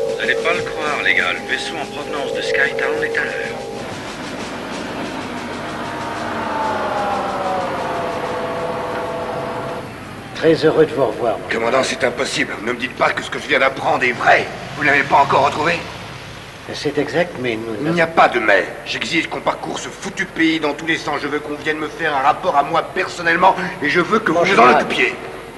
Vous n'allez pas le croire, les gars. Le vaisseau en provenance de Skytown est à l'heure. Très heureux de vous revoir. Commandant, c'est impossible. Ne me dites pas que ce que je viens d'apprendre est vrai. Vous ne l'avez pas encore retrouvé? C'est exact, mais nous... Il n'y a pas de mais. J'exige qu'on parcourt ce foutu pays dans tous les sens. Je veux qu'on vienne me faire un rapport à moi personnellement et je veux que vous vous en occupiez.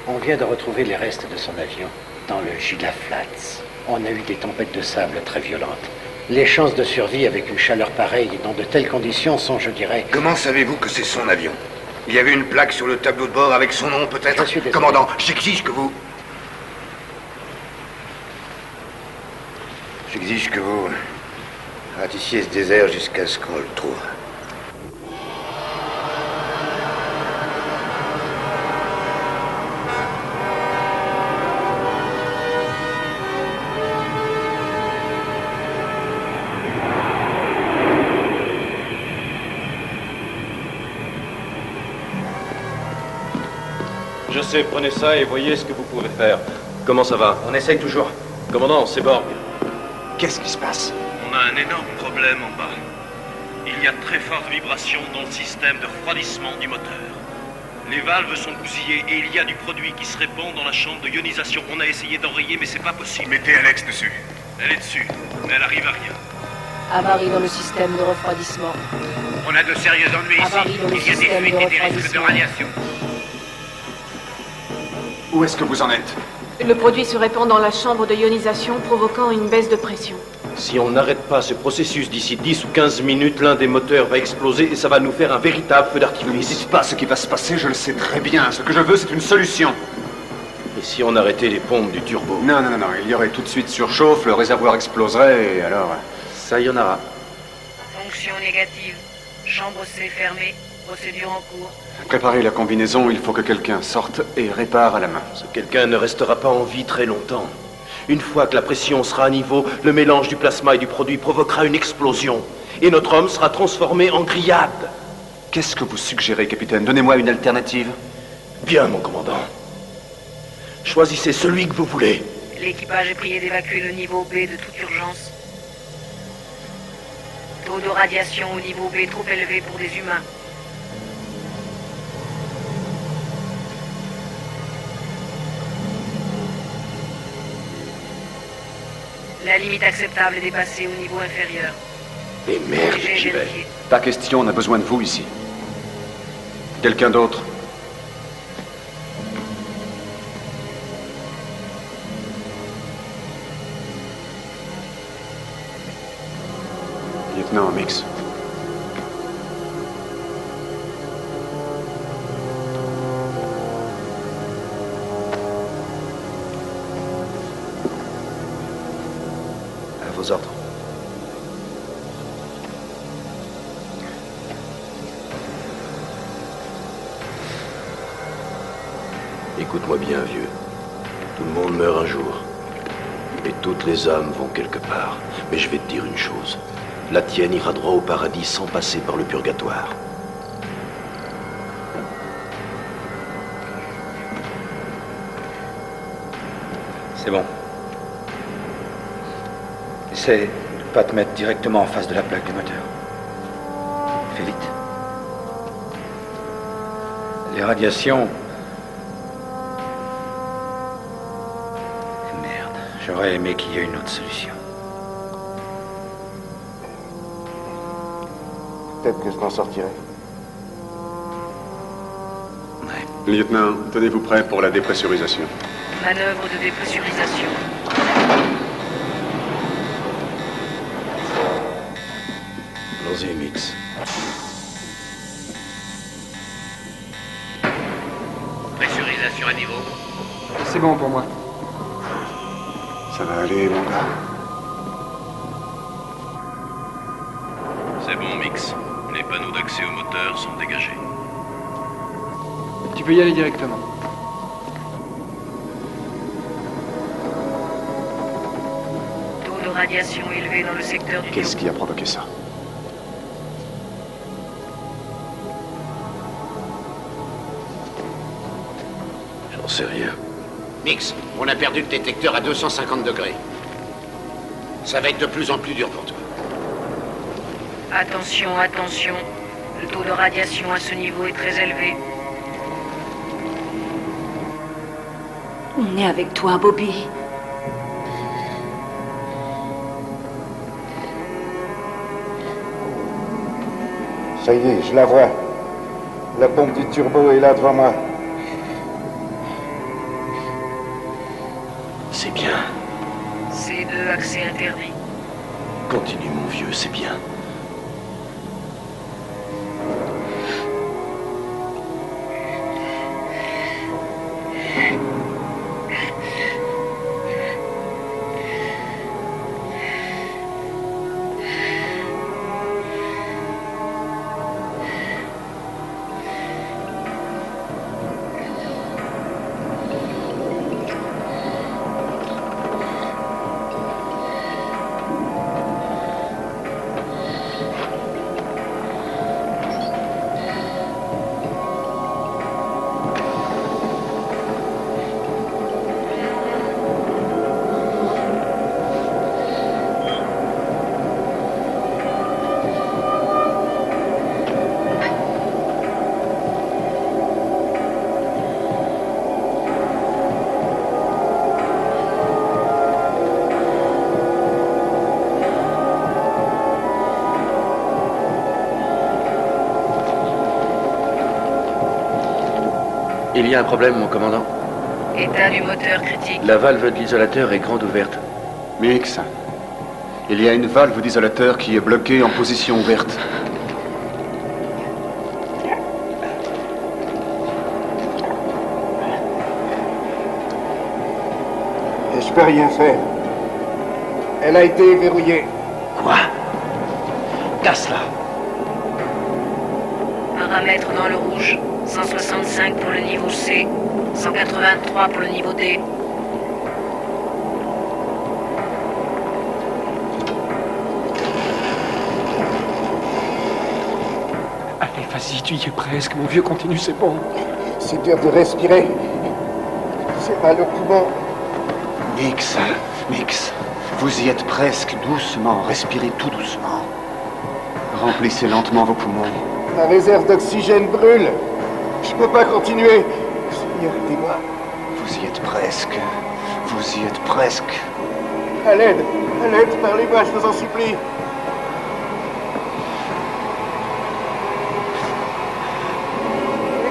On vient de retrouver les restes de son avion dans le Gila Flats. On a eu des tempêtes de sable très violentes. Les chances de survie avec une chaleur pareille et dans de telles conditions sont, je dirais... Comment savez-vous que c'est son avion? Il y avait une plaque sur le tableau de bord avec son nom, peut-être? Je suis désolé. Commandant, j'exige que vous... J'exige que vous ratissiez ce désert jusqu'à ce qu'on le trouve. Je sais, prenez ça et voyez ce que vous pouvez faire. Comment ça va? On essaye toujours. Commandant, c'est Borg. Qu'est-ce qui se passe? On a un énorme problème en bas. Il y a de très fortes vibrations dans le système de refroidissement du moteur. Les valves sont bousillées et il y a du produit qui se répand dans la chambre de ionisation. On a essayé d'enrayer, mais c'est pas possible. Mettez Alex dessus. Elle est dessus, mais elle arrive à rien. Avarie dans le système de refroidissement. On a de sérieux ennuis Avarie ici. dans le Il y a des système fuites de et des risques de refroidissement. radiation. Où est-ce que vous en êtes? Le produit se répand dans la chambre de ionisation, provoquant une baisse de pression. Si on n'arrête pas ce processus d'ici 10 ou 15 minutes, l'un des moteurs va exploser et ça va nous faire un véritable feu d'artifice. Ne me dites pas ce qui va se passer, je le sais très bien. Ce que je veux, c'est une solution. Et si on arrêtait les pompes du turbo? Non, il y aurait tout de suite surchauffe, le réservoir exploserait et alors... Ça y en aura. Fonction négative. Chambre C fermée. Procédure en cours. Préparez la combinaison, il faut que quelqu'un sorte et répare à la main. Ce quelqu'un ne restera pas en vie très longtemps. Une fois que la pression sera à niveau, le mélange du plasma et du produit provoquera une explosion. Et notre homme sera transformé en grillade. Qu'est-ce que vous suggérez, capitaine? Donnez-moi une alternative. Bien, mon commandant. Choisissez celui que vous voulez. L'équipage est prié d'évacuer le niveau B de toute urgence. Taux de radiation au niveau B trop élevé pour des humains. La limite acceptable est dépassée au niveau inférieur. Et merde, J'ai j'y vais. vérifié. Pas question, on a besoin de vous ici. Quelqu'un d'autre? Lieutenant Mix. À vos ordres. Écoute-moi bien, vieux. Tout le monde meurt un jour. Et toutes les âmes vont quelque part. Mais je vais te dire une chose. La tienne ira droit au paradis sans passer par le purgatoire. C'est bon. Essaie de ne pas te mettre directement en face de la plaque du moteur. Fais vite. Les radiations... Merde, j'aurais aimé qu'il y ait une autre solution. Peut-être que je m'en sortirai. Lieutenant, tenez-vous prêt pour la dépressurisation. Manœuvre de dépressurisation. Allons-y, Mix. Pressurisation à niveau. C'est bon pour moi. Ça va aller, mon gars. C'est bon, Mix. Les panneaux d'accès au moteur sont dégagés. Tu peux y aller directement. Taux de radiation élevé dans le secteur du... Qu'est-ce qui a provoqué ça? J'en sais rien. Mix, on a perdu le détecteur à 250 degrés. Ça va être de plus en plus dur pour toi. Attention, attention. Le taux de radiation à ce niveau est très élevé. On est avec toi, Bobby. Ça y est, je la vois. La pompe du turbo est là devant moi. C'est bien. C2, accès interdit. Continue, mon vieux, c'est bien. Il y a un problème, mon commandant. État du moteur critique. La valve de l'isolateur est grande ouverte. Mix, il y a une valve d'isolateur qui est bloquée en position ouverte. Et je peux rien faire. Elle a été verrouillée. Quoi? Casse-la. Paramètres dans le rouge. 165 pour le niveau C. 183 pour le niveau D. Allez, vas-y, tu y es presque. Mon vieux, continue, c'est bon. C'est dur de respirer. C'est mal au poumon. Mix, Mix, vous y êtes presque. Doucement, respirez tout doucement. Remplissez lentement vos poumons. Ma réserve d'oxygène brûle. Je peux pas continuer. Seigneur, aidez-moi. Vous y êtes presque. Vous y êtes presque. À l'aide, parlez-moi, je vous en supplie.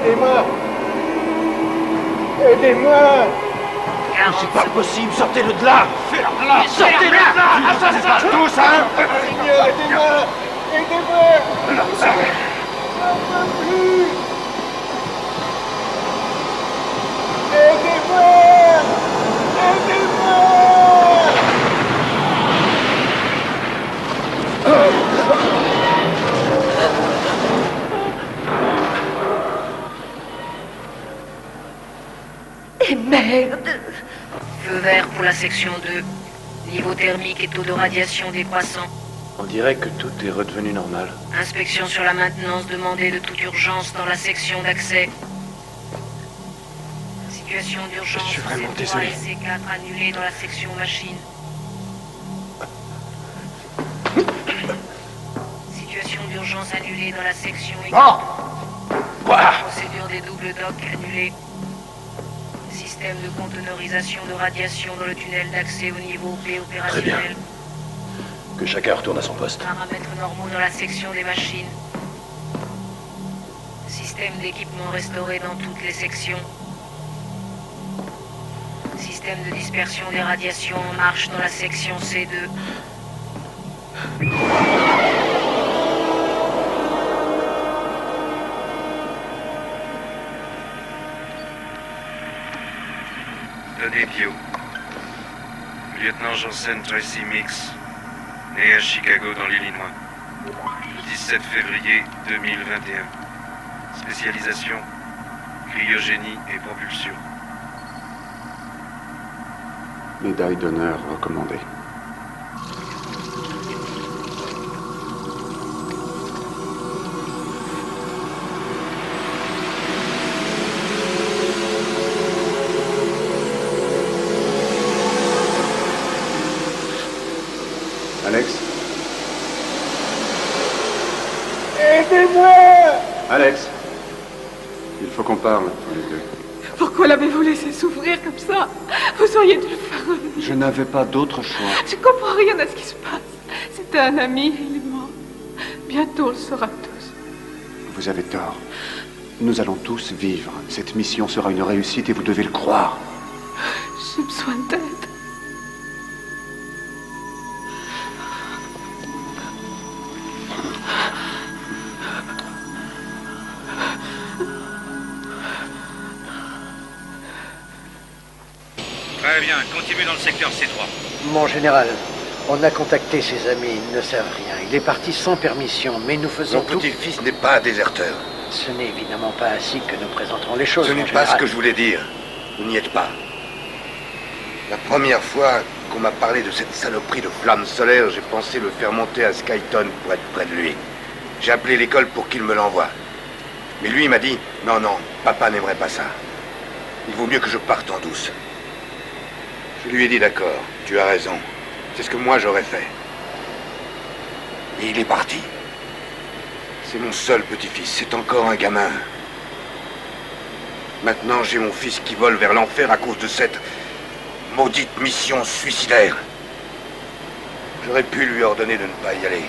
Aidez-moi. Aidez-moi. C'est pas possible, sortez-le de là. Sortez-le de là. Assassin. Tous, hein. Seigneur, aidez-moi. Aidez-moi! J'en peux plus! Aidez-moi! Aidez-moi! Et merde! Feu vert pour la section 2. Niveau thermique et taux de radiation décroissant. On dirait que tout est redevenu normal. Inspection sur la maintenance demandée de toute urgence dans la section d'accès. Situation d'urgence. Je suis vraiment C3 désolé. et C4 annulée dans la section machine. Situation d'urgence annulée dans la section équipement. Procédure des doubles docks annulée. Système de conteneurisation de radiation dans le tunnel d'accès au niveau B opérationnel. Que chacun retourne à son poste. Paramètres normaux dans la section des machines. Système d'équipement restauré dans toutes les sections. Système de dispersion des radiations en marche dans la section C2. Données bio. Lieutenant Jansen Tracy Mix, né à Chicago dans l'Illinois. 17 février 2021. Spécialisation, cryogénie et propulsion. Médaille d'honneur recommandée. Alex? Aidez-moi! Alex? Il faut qu'on parle, tous les deux. Pourquoi l'avez-vous laissé souffrir comme ça? Vous auriez dû le faire revenir. Je n'avais pas d'autre choix. Je comprends rien à ce qui se passe. C'était un ami, il est mort. Bientôt on le saura tous. Vous avez tort. Nous allons tous vivre. Cette mission sera une réussite et vous devez le croire. J'ai besoin d'aide. Très bien, continue dans le secteur C3. Mon général, on a contacté ses amis, ils ne savent rien. Il est parti sans permission, mais nous faisons Mon tout... petit-fils n'est pas un déserteur. Ce n'est évidemment pas ainsi que nous présenterons les choses, Ce mon n'est pas général. ce que je voulais dire. Vous n'y êtes pas. La première fois qu'on m'a parlé de cette saloperie de flamme solaire, j'ai pensé le faire monter à Skyton pour être près de lui. J'ai appelé l'école pour qu'il me l'envoie. Mais lui, il m'a dit, non, non, papa n'aimerait pas ça. Il vaut mieux que je parte en douce. Je lui ai dit, d'accord, tu as raison. C'est ce que moi j'aurais fait. Et il est parti. C'est mon seul petit-fils, c'est encore un gamin. Maintenant, j'ai mon fils qui vole vers l'enfer à cause de cette maudite mission suicidaire. J'aurais pu lui ordonner de ne pas y aller.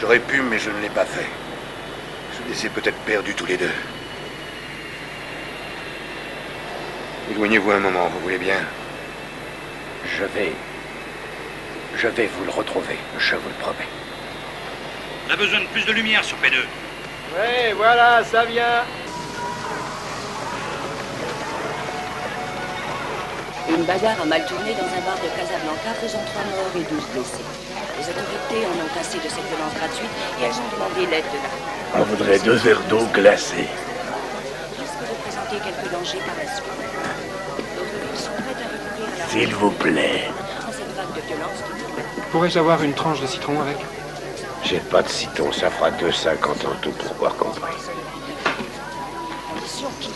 J'aurais pu, mais je ne l'ai pas fait. Je les ai peut-être perdus tous les deux. Éloignez-vous un moment, vous voulez bien? Je vais vous le retrouver, je vous le promets. On a besoin de plus de lumière sur P2. Ouais, voilà, ça vient. Une bagarre a mal tourné dans un bar de Casablanca, faisant 3 morts et 12 blessés. Les autorités en ont assez de cette violence gratuite et elles ont demandé l'aide de la... On voudrait 2 verres d'eau glacée. Risque de présenter quelques dangers par la suite. D'autres villes sont prêtes à recourir à la... S'il vous plaît. Dans cette vague de violence qui tourne. Pourrais-je avoir une tranche de citron avec? J'ai pas de citron, ça fera 2,50 en tout pour avoir compris. Conditions qui...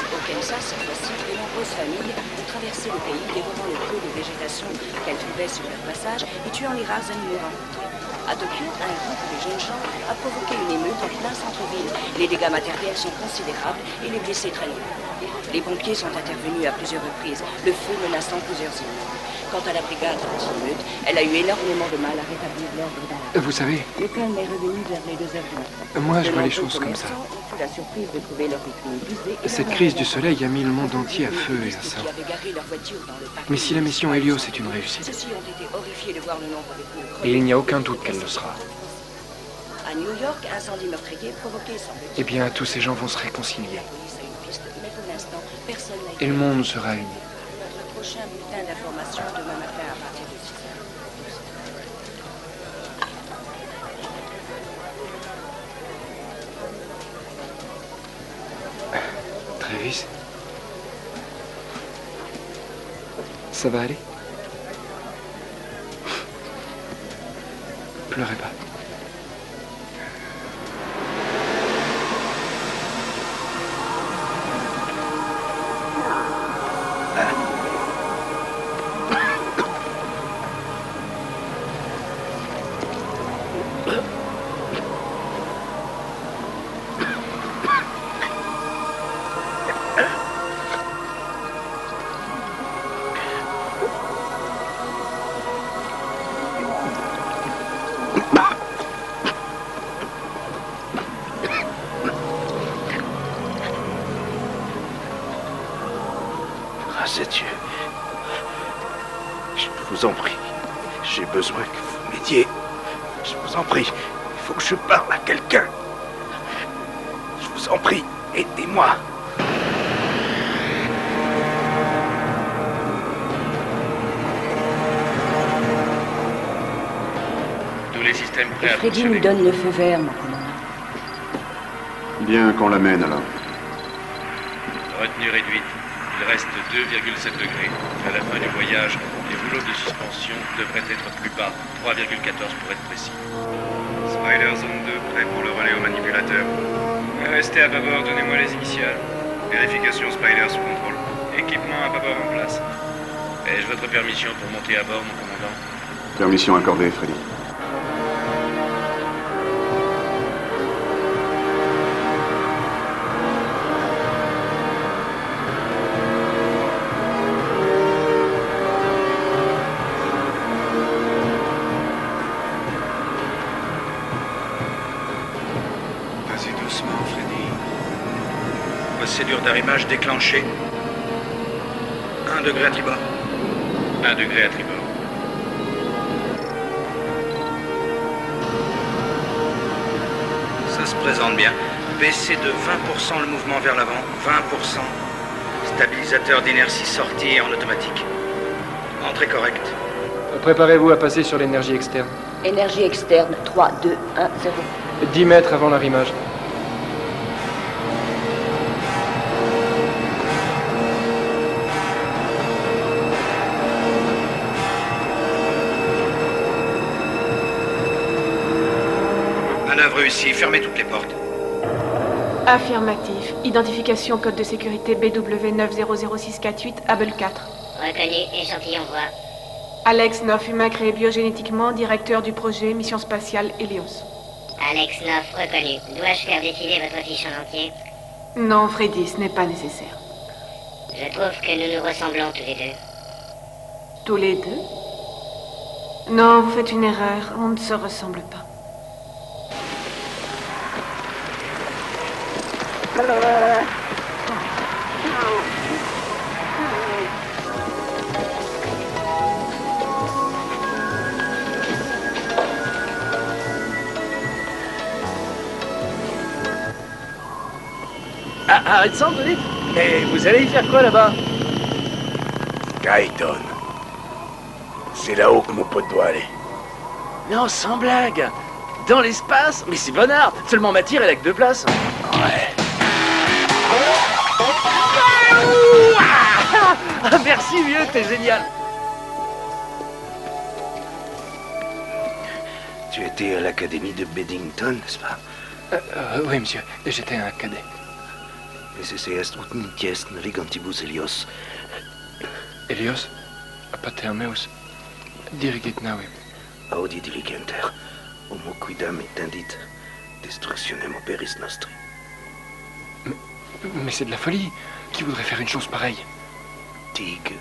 Au Kansas, cette fois-ci, de nombreuses familles ont traversé le pays, dévorant le peu de végétation qu'elles trouvaient sur leur passage et tuant les rares animaux rencontrés. À Tokyo, un groupe de jeunes gens a provoqué une émeute en plein centre-ville. Les dégâts matériels sont considérables et les blessés très lourds. Les pompiers sont intervenus à plusieurs reprises, le feu menaçant plusieurs immeubles. Quant à la brigade anti-émeute, elle a eu énormément de mal à rétablir l'ordre dans la... Vous savez, Le calme est revenu vers les 2 heures du matin. moi je De vois les nombreux choses comme ça. commerçants ont eu la surprise de trouver leur rythme brisé et Cette leur crise du matériel Soleil a mis le monde entier à feu et à sang. Mais si la mission Helios est une réussite, et il n'y a aucun doute qu'elle le sera, À New York, incendie meurtrier provoqué, semble-t-il. eh bien, tous ces gens vont se réconcilier. La police a une piste, mais pour l'instant, personne n'a Et le monde sera uni. Notre prochain bulletin d'information demain matin à partir de 6 heures. Travis, ça va aller? Pleurez pas. Grâce à Dieu. Je vous en prie. J'ai besoin que vous m'aidiez. Je vous en prie. Il faut que je parle à quelqu'un. Je vous en prie, aidez-moi. Tous les systèmes prêts à Freddy fonctionner. nous donne le feu vert, mon commandant. Bien qu'on l'amène alors. Retenue réduite. Il reste 2,7 degrés. À la fin du voyage, les rouleaux de suspension devraient être plus bas, 3,14 pour être précis. Spider Zone 2, prêt pour le relais au manipulateur. Restez à bâbord, donnez-moi les initiales. Vérification Spider sous contrôle. Équipement à bâbord en place. Ai-je votre permission pour monter à bord, mon commandant? Permission accordée, Freddy. Vas-y doucement, Freddy. Procédure d'arrimage déclenchée. 1 degré à tribord. 1 degré à tribord. Ça se présente bien. Baissez de 20% le mouvement vers l'avant. 20%. Stabilisateur d'inertie sorti en automatique. Entrée correcte. Préparez-vous à passer sur l'énergie externe. Énergie externe, 3, 2, 1, 0. 10 mètres avant l'arrimage. Manœuvre réussie. Fermez toutes les portes. Affirmatif. Identification code de sécurité BW900648, Able 4. Reconnu, échantillon voix. Alex Noff, humain créé biogénétiquement, directeur du projet Mission Spatiale Helios. Alex Noff, reconnu. Dois-je faire défiler votre fiche en entier? Non, Freddy, ce n'est pas nécessaire. Je trouve que nous nous ressemblons tous les deux. Tous les deux? Non, vous faites une erreur. On ne se ressemble pas. Ah, arrête ça, Anthony. Mais vous allez y faire quoi là-bas? Gaïton. C'est là-haut que mon pote doit aller. Non, sans blague. Dans l'espace? Mais c'est bonnard. Seulement ma tire, elle a que 2 places. Ouais. Ah, merci, vieux, t'es génial. Tu étais à l'académie de Beddington, n'est-ce pas? Oui, monsieur. J'étais un cadet. SSC est utnities navigantibus Helios. Helios? Patermeus. Dirigit navem. Audi diligenter. Homo quidam et indit. Destructionem operis nostri. Mais c'est de la folie. Qui voudrait faire une chose pareille? Tig.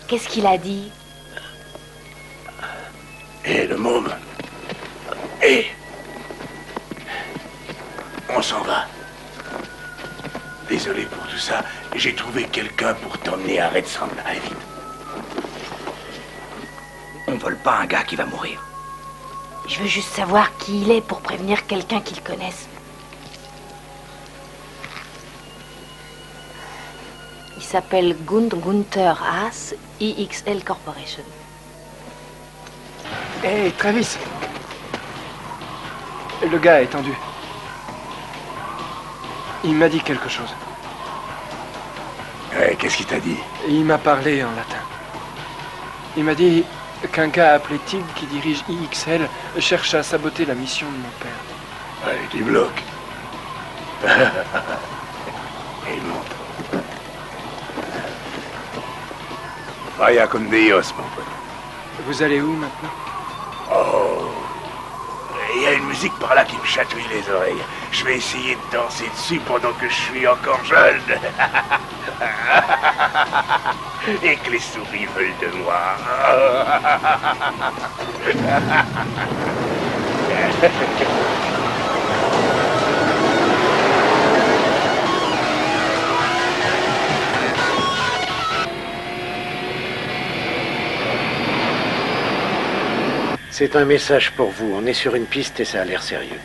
Qu'est-ce qu'il a dit? Et le môme. Et on s'en va. Désolé pour tout ça. J'ai trouvé quelqu'un pour t'emmener à Red Sand. Allez vite. On vole pas un gars qui va mourir. Je veux juste savoir qui il est pour prévenir quelqu'un qu'il connaisse. Il s'appelle Gunther Haas, IXL Corporation. Hé, Travis! Le gars est tendu. Il m'a dit quelque chose. Ouais, qu'est-ce qu'il t'a dit? Il m'a parlé en latin. Il m'a dit qu'un gars appelé Tig, qui dirige IXL, cherche à saboter la mission de mon père. Allez, du bloc. Et il monte. Vaya con Dios, mon pote. Vous allez où maintenant? Oh, il y a une musique par là qui me chatouille les oreilles. Je vais essayer de danser dessus pendant que je suis encore jeune. Et que les souris veulent de moi. C'est un message pour vous. On est sur une piste et ça a l'air sérieux.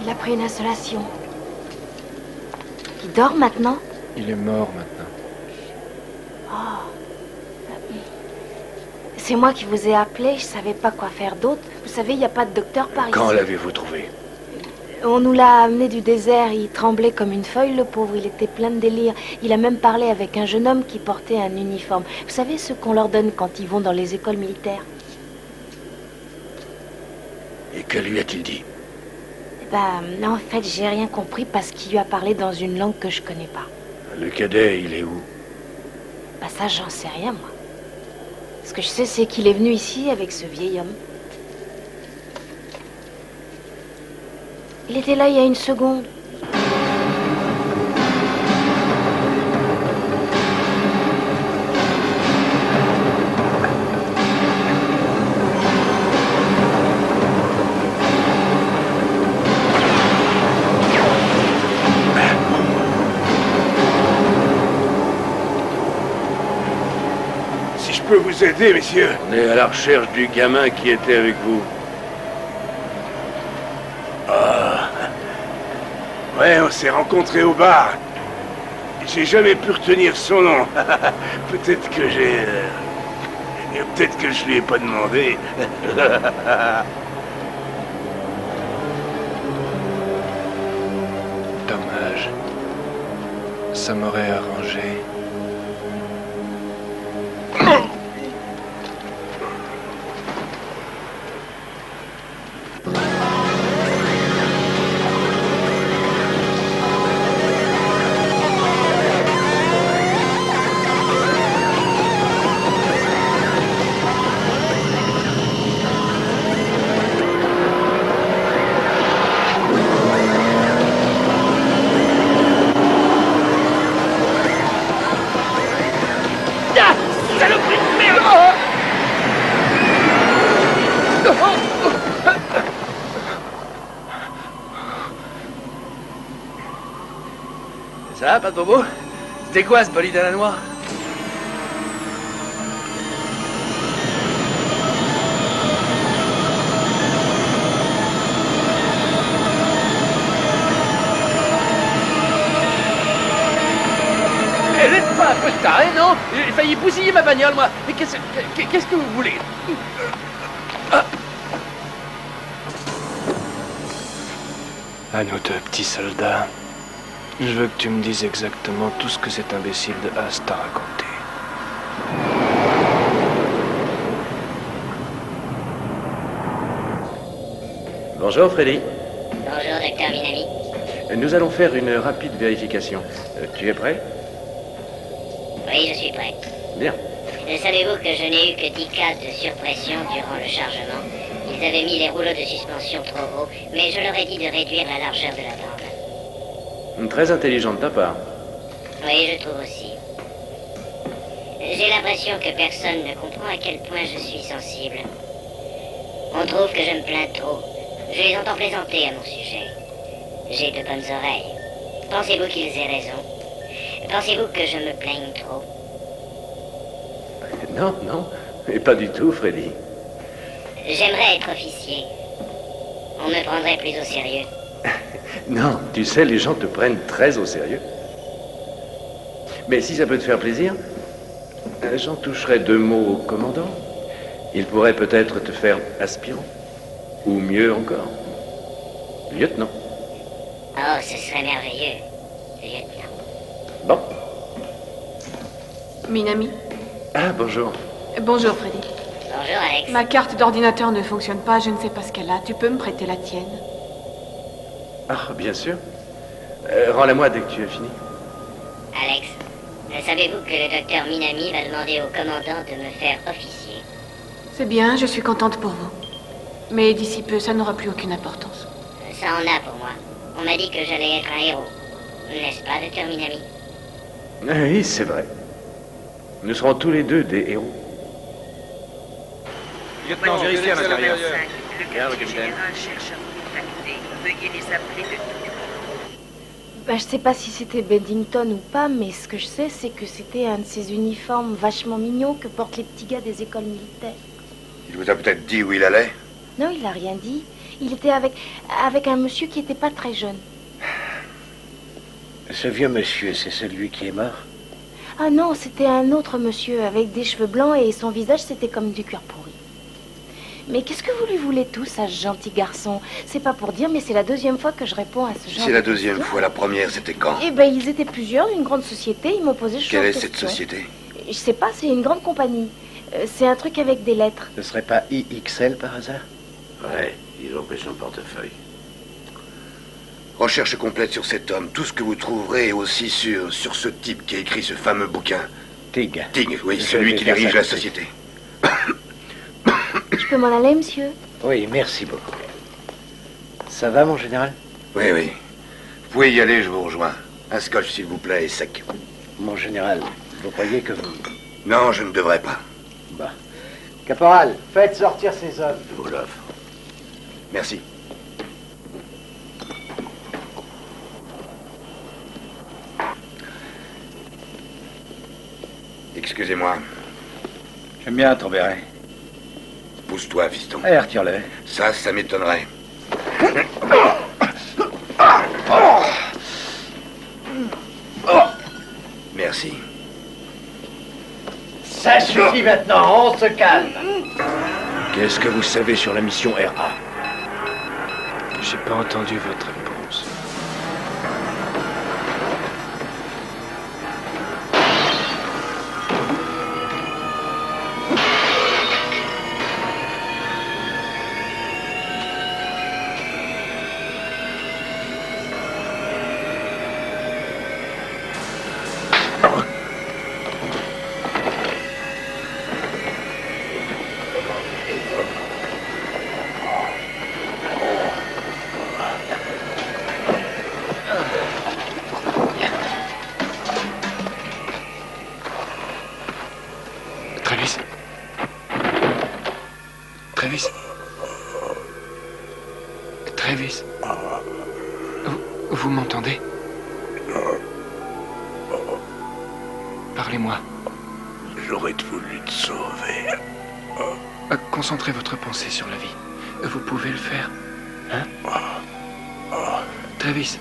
Il a pris une insolation. Il dort maintenant? Il est mort maintenant. Oh. C'est moi qui vous ai appelé, je savais pas quoi faire d'autre. Vous savez, il n'y a pas de docteur par ici. Quand l'avez-vous trouvé? On nous l'a amené du désert, il tremblait comme une feuille, le pauvre, il était plein de délire. Il a même parlé avec un jeune homme qui portait un uniforme. Vous savez, ce qu'on leur donne quand ils vont dans les écoles militaires? Et que lui a-t-il dit? En fait, j'ai rien compris parce qu'il lui a parlé dans une langue que je connais pas. Le cadet, il est où? Ça, j'en sais rien, moi. Ce que je sais, c'est qu'il est venu ici avec ce vieil homme. Il était là il y a une seconde. Je peux vous aider, messieurs? On est à la recherche du gamin qui était avec vous. Ah. Ouais, on s'est rencontrés au bar. J'ai jamais pu retenir son nom. Peut-être que j'ai... Peut-être que je lui ai pas demandé. Dommage. Ça m'aurait arrangé. Ça va, pas trop beau? C'était quoi ce bolide à la noire? Elle est pas un peu taré, non? J'ai failli bousiller ma bagnole, moi. Mais qu'est-ce que vous voulez? À nous deux, petits soldats. Je veux que tu me dises exactement tout ce que cet imbécile de Haas t'a raconté. Bonjour, Freddy. Bonjour, docteur Minami. Nous allons faire une rapide vérification. Tu es prêt? Oui, je suis prêt. Bien. Savez-vous que je n'ai eu que 10 cas de surpression durant le chargement? Ils avaient mis les rouleaux de suspension trop hauts, mais je leur ai dit de réduire la largeur de la bande. Très intelligent de ta part. Oui, je trouve aussi. J'ai l'impression que personne ne comprend à quel point je suis sensible. On trouve que je me plains trop. Je les entends plaisanter à mon sujet. J'ai de bonnes oreilles. Pensez-vous qu'ils aient raison? Pensez-vous que je me plaigne trop? Non, non, et pas du tout, Freddy. J'aimerais être officier. On me prendrait plus au sérieux. Non, tu sais, les gens te prennent très au sérieux. Mais si ça peut te faire plaisir, j'en toucherai 2 mots au commandant. Il pourrait peut-être te faire aspirant. Ou mieux encore, lieutenant. Oh, ce serait merveilleux, lieutenant. Bon. Minami. Ah, bonjour. Bonjour, Freddy. Bonjour, Alex. Ma carte d'ordinateur ne fonctionne pas, je ne sais pas ce qu'elle a. Tu peux me prêter la tienne? Ah, bien sûr. Rends-la-moi dès que tu as fini. Alex, savez-vous que le docteur Minami va demander au commandant de me faire officier? C'est bien, je suis contente pour vous. Mais d'ici peu, ça n'aura plus aucune importance. Ça en a pour moi. On m'a dit que j'allais être un héros. N'est-ce pas, docteur Minami? Oui, c'est vrai. Nous serons tous les 2 des héros. Lieutenant, vérifiez à l'intérieur. Le quartier général cherche à vous contacter. Veuillez les appeler de tout. Je sais pas si c'était Beddington ou pas, mais ce que je sais, c'est que c'était un de ces uniformes vachement mignons que portent les petits gars des écoles militaires. Il vous a peut-être dit où il allait? Non, il a rien dit. Il était avec un monsieur qui était pas très jeune. Ce vieux monsieur, c'est celui qui est mort? Ah non, c'était un autre monsieur avec des cheveux blancs et son visage, c'était comme du cuir pourri. Mais qu'est-ce que vous lui voulez tous à ce gentil garçon? C'est pas pour dire, mais c'est la 2e fois que je réponds à ce genre C'est la de 2e questions. fois, la première, c'était quand? Eh ben, ils étaient plusieurs d'une grande société, ils m'ont posé ce genre Quelle de est cette questions. société? Je sais pas, c'est une grande compagnie. C'est un truc avec des lettres. Ce serait pas IXL par hasard? Ouais, ils ont pris son portefeuille. Recherche complète sur cet homme. Tout ce que vous trouverez est aussi sur ce type qui a écrit ce fameux bouquin. Tig. Tig, oui, Je celui vais qui faire dirige ça la tout de suite. société. Je peux m'en aller, monsieur? Oui, merci beaucoup. Ça va, mon général? Oui, oui. Vous pouvez y aller, je vous rejoins. Un scotch, s'il vous plaît, et sec. Mon général, vous croyez que vous... Non, je ne devrais pas. Bah. Caporal, faites sortir ces hommes. Je vous l'offre. Merci. Excusez-moi. J'aime bien ton béret. Pousse-toi, fiston. Allez, retire-le. Ça m'étonnerait. Merci. Ça suffit maintenant, on se calme. Qu'est-ce que vous savez sur la mission RA? J'ai pas entendu votre réponse. Travis. Vous m'entendez? Parlez-moi. J'aurais voulu te sauver. Concentrez votre pensée sur la vie. Vous pouvez le faire. Hein? Travis.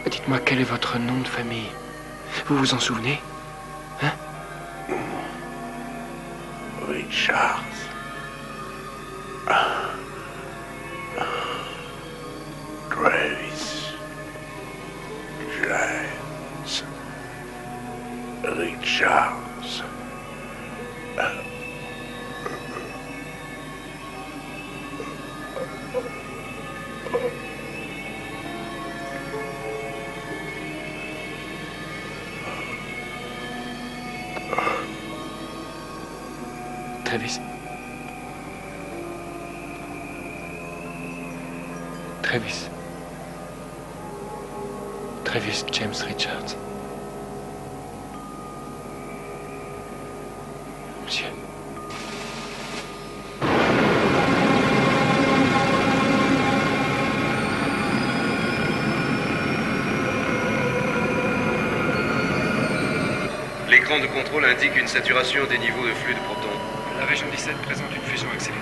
Dites-moi quel est votre nom de famille. Vous vous en souvenez? Hein? Richards. Travis. James. Richards. Travis. Travis. Travis James Richards. Monsieur. L'écran de contrôle indique une saturation des niveaux de flux de protons. La région 17 présente une fusion accélérée.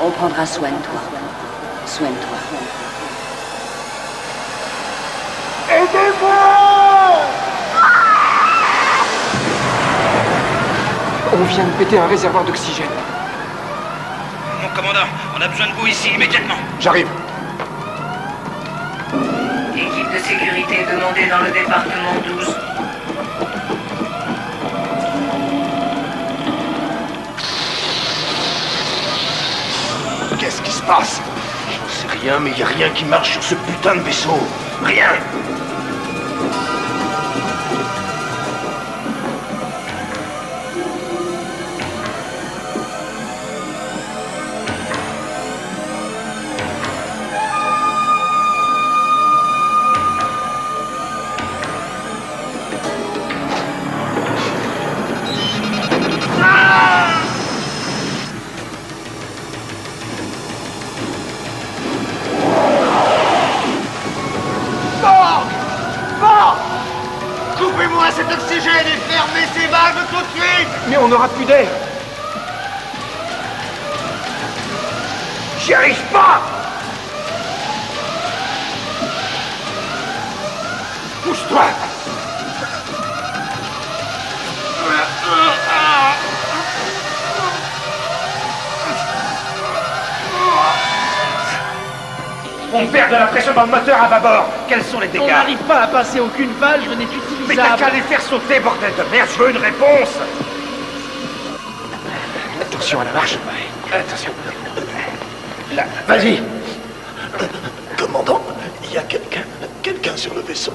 On prendra soin de toi. Soin de toi. On vient de péter un réservoir d'oxygène. Mon commandant, on a besoin de vous ici, immédiatement. J'arrive. Équipe de sécurité demandée dans le département 12. Qu'est-ce qui se passe? J'en sais rien, mais il n'y a rien qui marche sur ce putain de vaisseau. Rien. Coupez-moi cet oxygène et fermez ces valves tout de suite! Mais on n'aura plus d'air! J'y arrive pas! Pousse-toi! On perd de la pression dans le moteur à bâbord. Quels sont les dégâts? On n'arrive pas à passer aucune valve n'est utilisable. Mais t'as qu'à les faire sauter, bordel de merde. Je veux une réponse. Attention à la marche. Attention. Là, vas-y. Commandant, il y a quelqu'un sur le vaisseau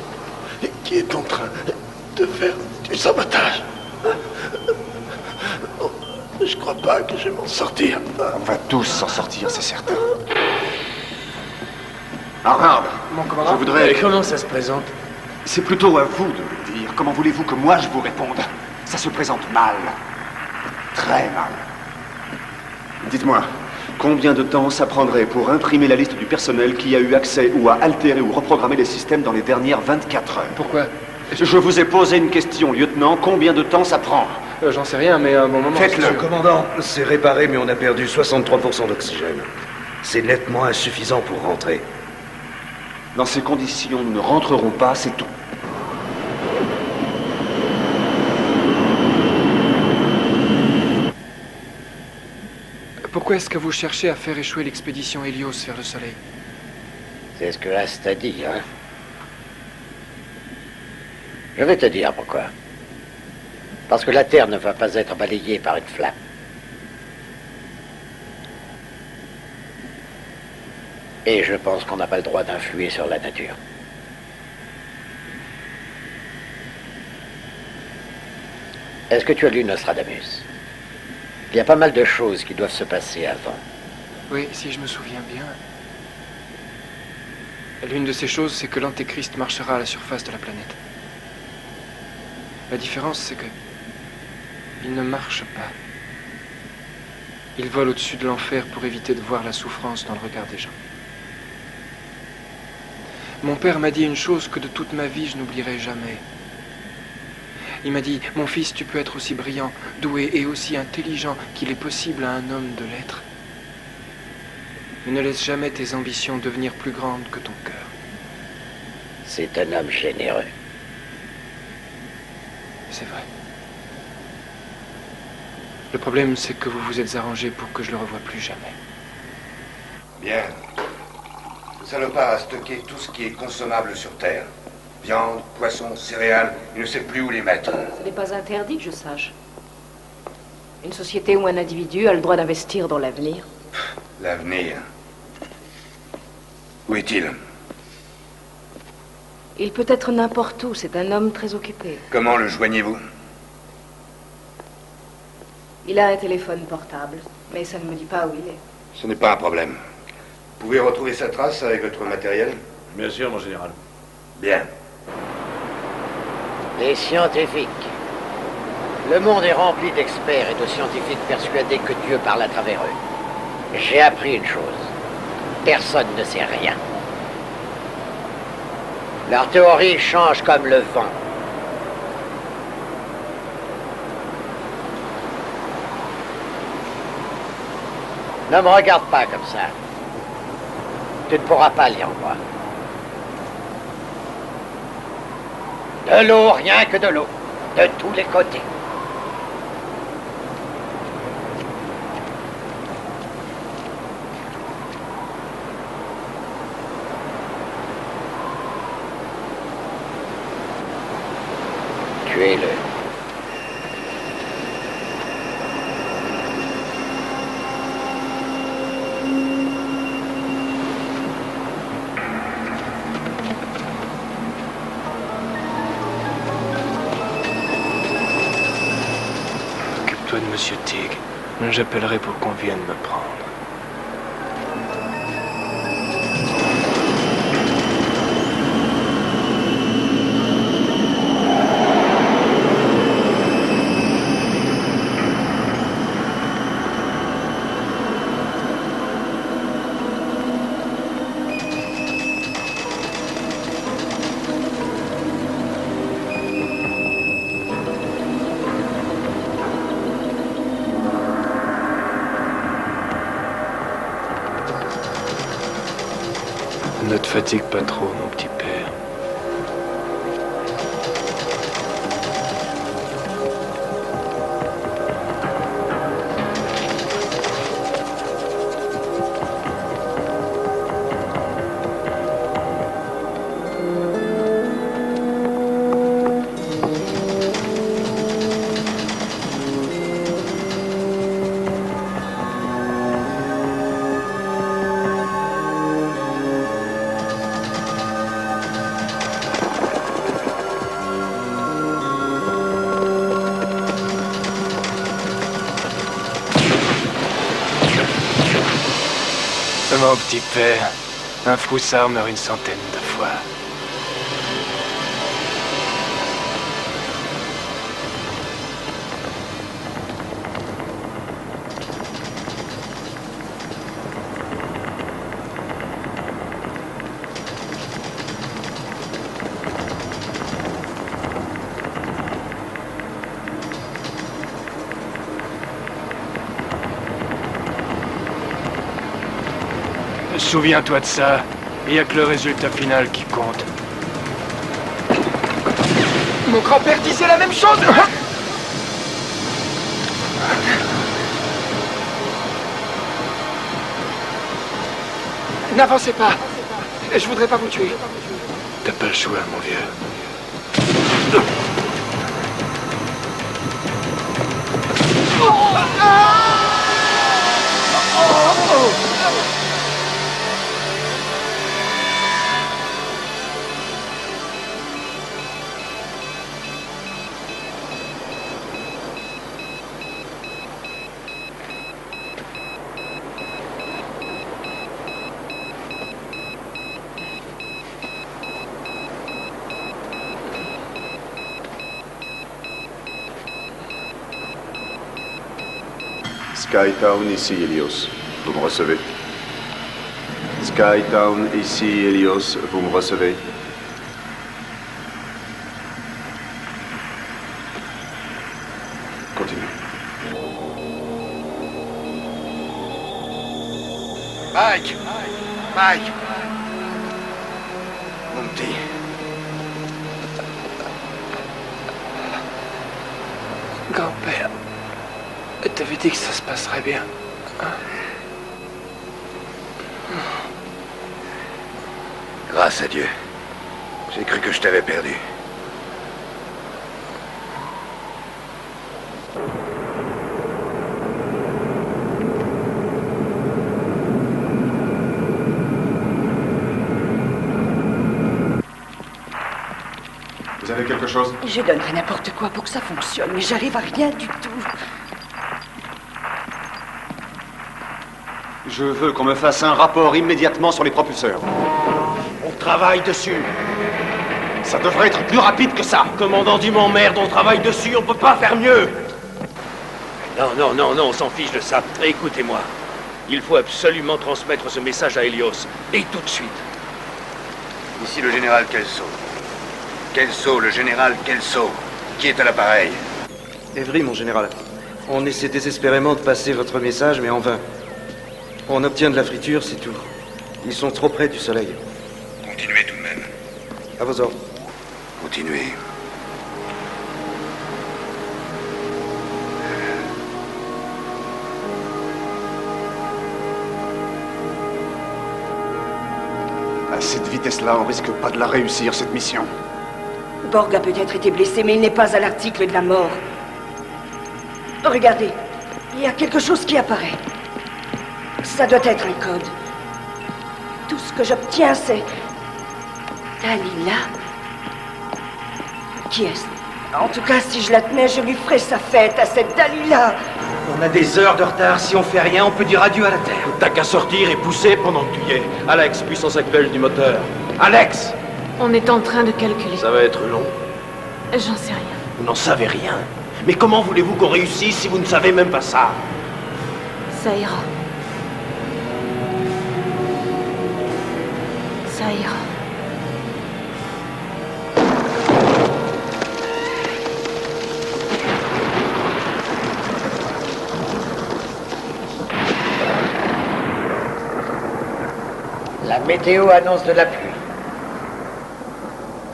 qui est en train de faire du sabotage. Je crois pas que je vais m'en sortir. On va tous s'en sortir, c'est certain. Arnold, Mon commandant. je voudrais... Et comment ça se présente? C'est plutôt à vous de me le dire. Comment voulez-vous que moi je vous réponde? Ça se présente mal. Très mal. Dites-moi, combien de temps ça prendrait pour imprimer la liste du personnel qui a eu accès ou a altéré ou reprogrammé les systèmes dans les dernières 24 heures? Pourquoi? Je vous ai posé une question, lieutenant. Combien de temps ça prend? J'en sais rien, mais à un bon moment... Faites-le. Commandant, c'est réparé, mais on a perdu 63% d'oxygène. C'est nettement insuffisant pour rentrer. Dans ces conditions, nous ne rentrerons pas, c'est tout. Pourquoi est-ce que vous cherchez à faire échouer l'expédition Helios vers le Soleil? C'est ce que As t'a dit, hein? Je vais te dire pourquoi. Parce que la Terre ne va pas être balayée par une flamme. Et je pense qu'on n'a pas le droit d'influer sur la nature. Est-ce que tu as lu Nostradamus? Il y a pas mal de choses qui doivent se passer avant. Oui, si je me souviens bien. L'une de ces choses, c'est que l'Antéchrist marchera à la surface de la planète. La différence, c'est que... il ne marche pas. Il vole au-dessus de l'enfer pour éviter de voir la souffrance dans le regard des gens. Mon père m'a dit une chose que de toute ma vie je n'oublierai jamais. Il m'a dit, mon fils, tu peux être aussi brillant, doué et aussi intelligent qu'il est possible à un homme de l'être. Mais ne laisse jamais tes ambitions devenir plus grandes que ton cœur. C'est un homme généreux. C'est vrai. Le problème, c'est que vous vous êtes arrangé pour que je le revoie plus jamais. Bien. Le salopard a stocké tout ce qui est consommable sur Terre. Viande, poisson, céréales, il ne sait plus où les mettre. Ce n'est pas interdit que je sache. Une société ou un individu a le droit d'investir dans l'avenir. L'avenir. Où est-il? Il peut être n'importe où, c'est un homme très occupé. Comment le joignez-vous? Il a un téléphone portable, mais ça ne me dit pas où il est. Ce n'est pas un problème. Vous pouvez retrouver sa trace avec votre matériel? Bien sûr, mon général. Bien. Les scientifiques. Le monde est rempli d'experts et de scientifiques persuadés que Dieu parle à travers eux. J'ai appris une chose. Personne ne sait rien. Leur théorie change comme le vent. Ne me regarde pas comme ça. Tu ne pourras pas lire en moi. De l'eau, rien que de l'eau. De tous les côtés. Tuez-le. Occupe-toi de Monsieur Tig. J'appellerai pour qu'on vienne me prendre. Ne te fatigue pas trop, mon petit père. Mon petit père, un froussard meurt une centaine de fois. Souviens-toi de ça. Il n'y a que le résultat final qui compte. Mon grand-père disait la même chose. N'avancez pas. Je voudrais pas vous tuer. T'as pas le choix, mon vieux. Skytown, ici Helios. Vous me recevez? Skytown, ici Helios. Vous me recevez? Continue. Mike! Mike! Mon petit. Grand-père, t'avais dit que ça se passerait bien. Grâce à Dieu. J'ai cru que je t'avais perdu. Vous avez quelque chose? Je donnerais n'importe quoi pour que ça fonctionne, mais j'arrive à rien du tout. Je veux qu'on me fasse un rapport immédiatement sur les propulseurs. On travaille dessus. Ça devrait être plus rapide que ça. Commandant du m'emmerde, on travaille dessus, on peut pas faire mieux. Non, on s'en fiche de ça. Écoutez-moi. Il faut absolument transmettre ce message à Helios. Et tout de suite. Ici le général Kelso. Kelso, le général Kelso. Qui est à l'appareil? Evry, mon général. On essaie désespérément de passer votre message, mais en vain. On obtient de la friture, c'est tout. Ils sont trop près du soleil. Continuez tout de même. À vos ordres. Continuez. À cette vitesse-là, on risque pas de la réussir, cette mission. Borg a peut-être été blessé, mais il n'est pas à l'article de la mort. Regardez, il y a quelque chose qui apparaît. Ça doit être un code. Tout ce que j'obtiens, c'est... Dalila. Qui est-ce? En tout cas, si je la tenais, je lui ferais sa fête à cette Dalila. On a des heures de retard. Si on fait rien, on peut dire adieu à la Terre. T'as qu'à sortir et pousser pendant que tu y es. Alex, puissance actuelle du moteur. Alex! On est en train de calculer. Ça va être long. J'en sais rien. Vous n'en savez rien. Mais comment voulez-vous qu'on réussisse si vous ne savez même pas ça? Ça ira. Ça ira. La météo annonce de la pluie.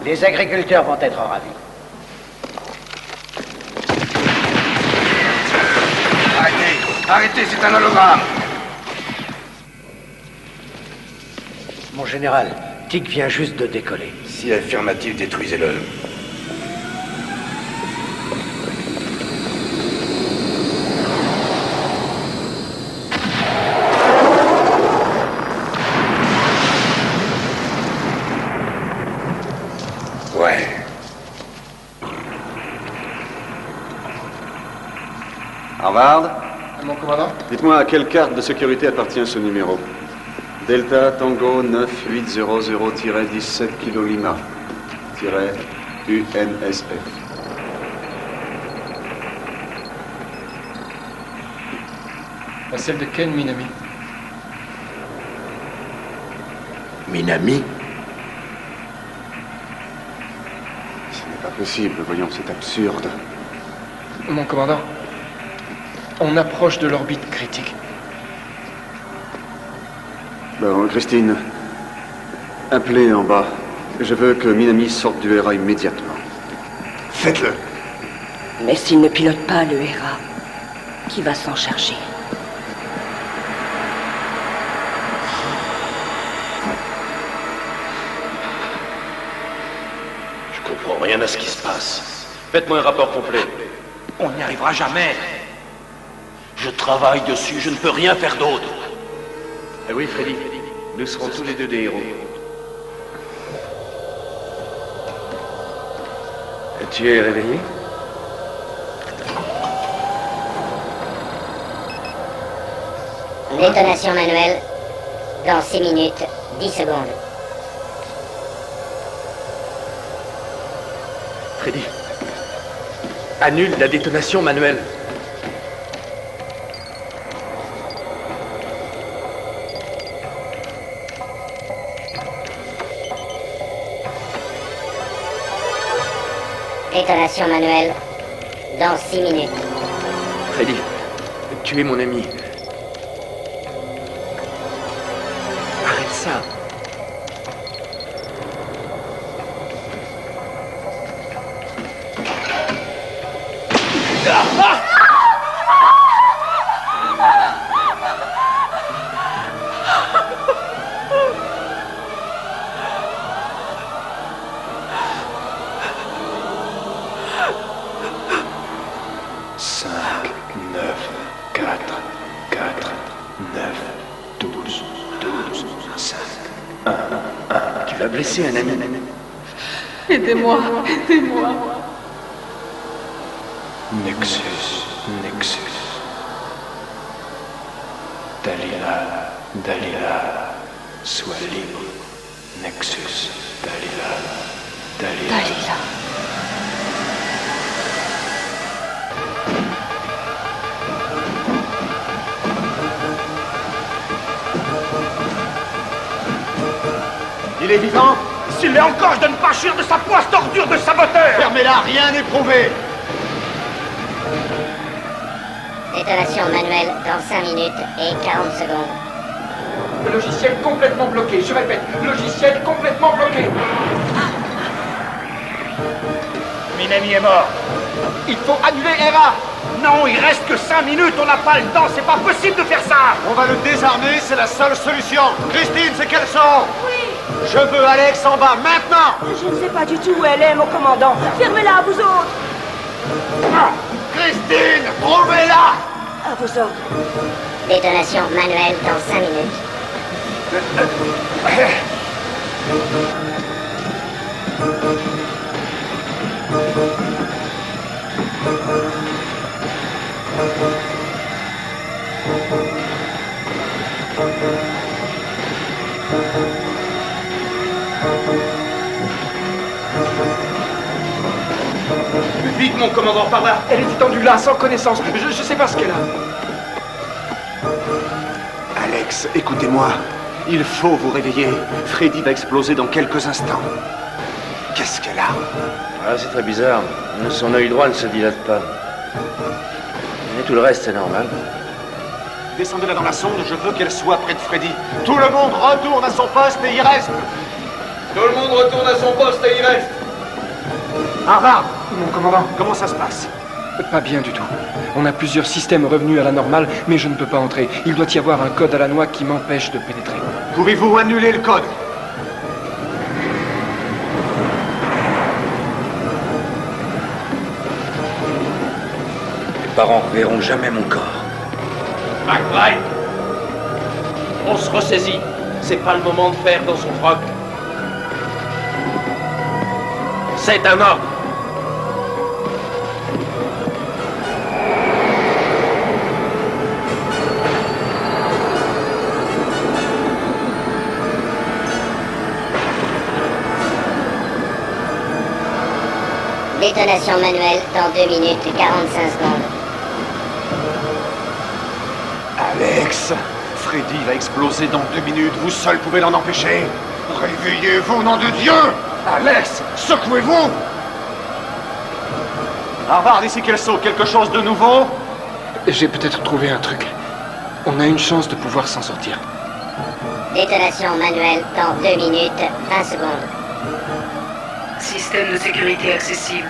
Les agriculteurs vont être ravis. Arrêtez, c'est un hologramme. Mon général, Tig vient juste de décoller. Si affirmatif, détruisez-le. Ouais. Harvard? Mon commandant? Dites-moi à quelle carte de sécurité appartient ce numéro. Delta Tango 9800-17 Kilo Lima. UNSF. Celle de Ken Minami. Minami? Ce n'est pas possible, voyons, c'est absurde. Mon commandant, on approche de l'orbite critique. Bon, Christine, appelez en bas. Je veux que Minami sorte du HERA immédiatement. Faites-le. Mais s'il ne pilote pas le HERA, qui va s'en charger? Je comprends rien à ce qui se passe. Faites-moi un rapport complet. On n'y arrivera jamais. Je travaille dessus, je ne peux rien faire d'autre. Eh oui, Freddy. Nous serons tous les deux des héros. Tu es réveillé? Détonation manuelle. Dans 6 minutes, 10 secondes. Freddy, annule la détonation manuelle. Détonation manuelle. Dans 6 minutes. Freddy, tu es mon ami. Arrête ça. blessé un ami. Aidez-moi, aidez-moi. Nexus, Nexus. Dalila, Dalila, sois libre. Nexus, Dalila, Dalila. Dalila. Il est vivant? S'il l'est encore, je donne pas cher de sa poisse d'ordure de saboteur! Fermez-la, rien n'est prouvé! Détonation manuelle dans 5 minutes et 40 secondes. Le logiciel complètement bloqué. Je répète, logiciel complètement bloqué. Minami est mort. Il faut annuler ERA. Non, il reste que 5 minutes, on n'a pas le temps, c'est pas possible de faire ça! On va le désarmer, c'est la seule solution. Christine, c'est quel son? Oui. Je veux Alex en bas, maintenant! Je ne sais pas du tout où elle est, mon commandant. Fermez-la, vous autres. Christine, trouvez-la! À vos ordres. Détonation manuelle dans 5 minutes. Vite, mon commandant, par là! Elle est étendue là, sans connaissance. Je sais pas ce qu'elle a. Alex, écoutez-moi. Il faut vous réveiller. Freddy va exploser dans quelques instants. Qu'est-ce qu'elle a? Ah, c'est très bizarre. Son œil droit ne se dilate pas. Mais tout le reste, c'est normal. Descendez-la dans la sonde, je veux qu'elle soit près de Freddy. Tout le monde retourne à son poste et y reste. Tout le monde retourne à son poste et y reste. Harvard, Mon commandant. comment ça se passe? Pas bien du tout. On a plusieurs systèmes revenus à la normale, mais je ne peux pas entrer. Il doit y avoir un code à la noix qui m'empêche de pénétrer. Pouvez-vous annuler le code? Mes parents ne verront jamais mon corps. McBride, on se ressaisit. C'est pas le moment de faire dans son froc. C'est un ordre. Détonation manuelle dans 2 minutes et 45 secondes. Alex, Freddy va exploser dans 2 minutes. Vous seul pouvez l'en empêcher. Réveillez-vous, nom de Dieu! Alex, secouez-vous! Harvard, ici Kelso, quelque chose de nouveau? J'ai peut-être trouvé un truc. On a une chance de pouvoir s'en sortir. Détonation manuelle dans 2 minutes 20 secondes. Système de sécurité accessible.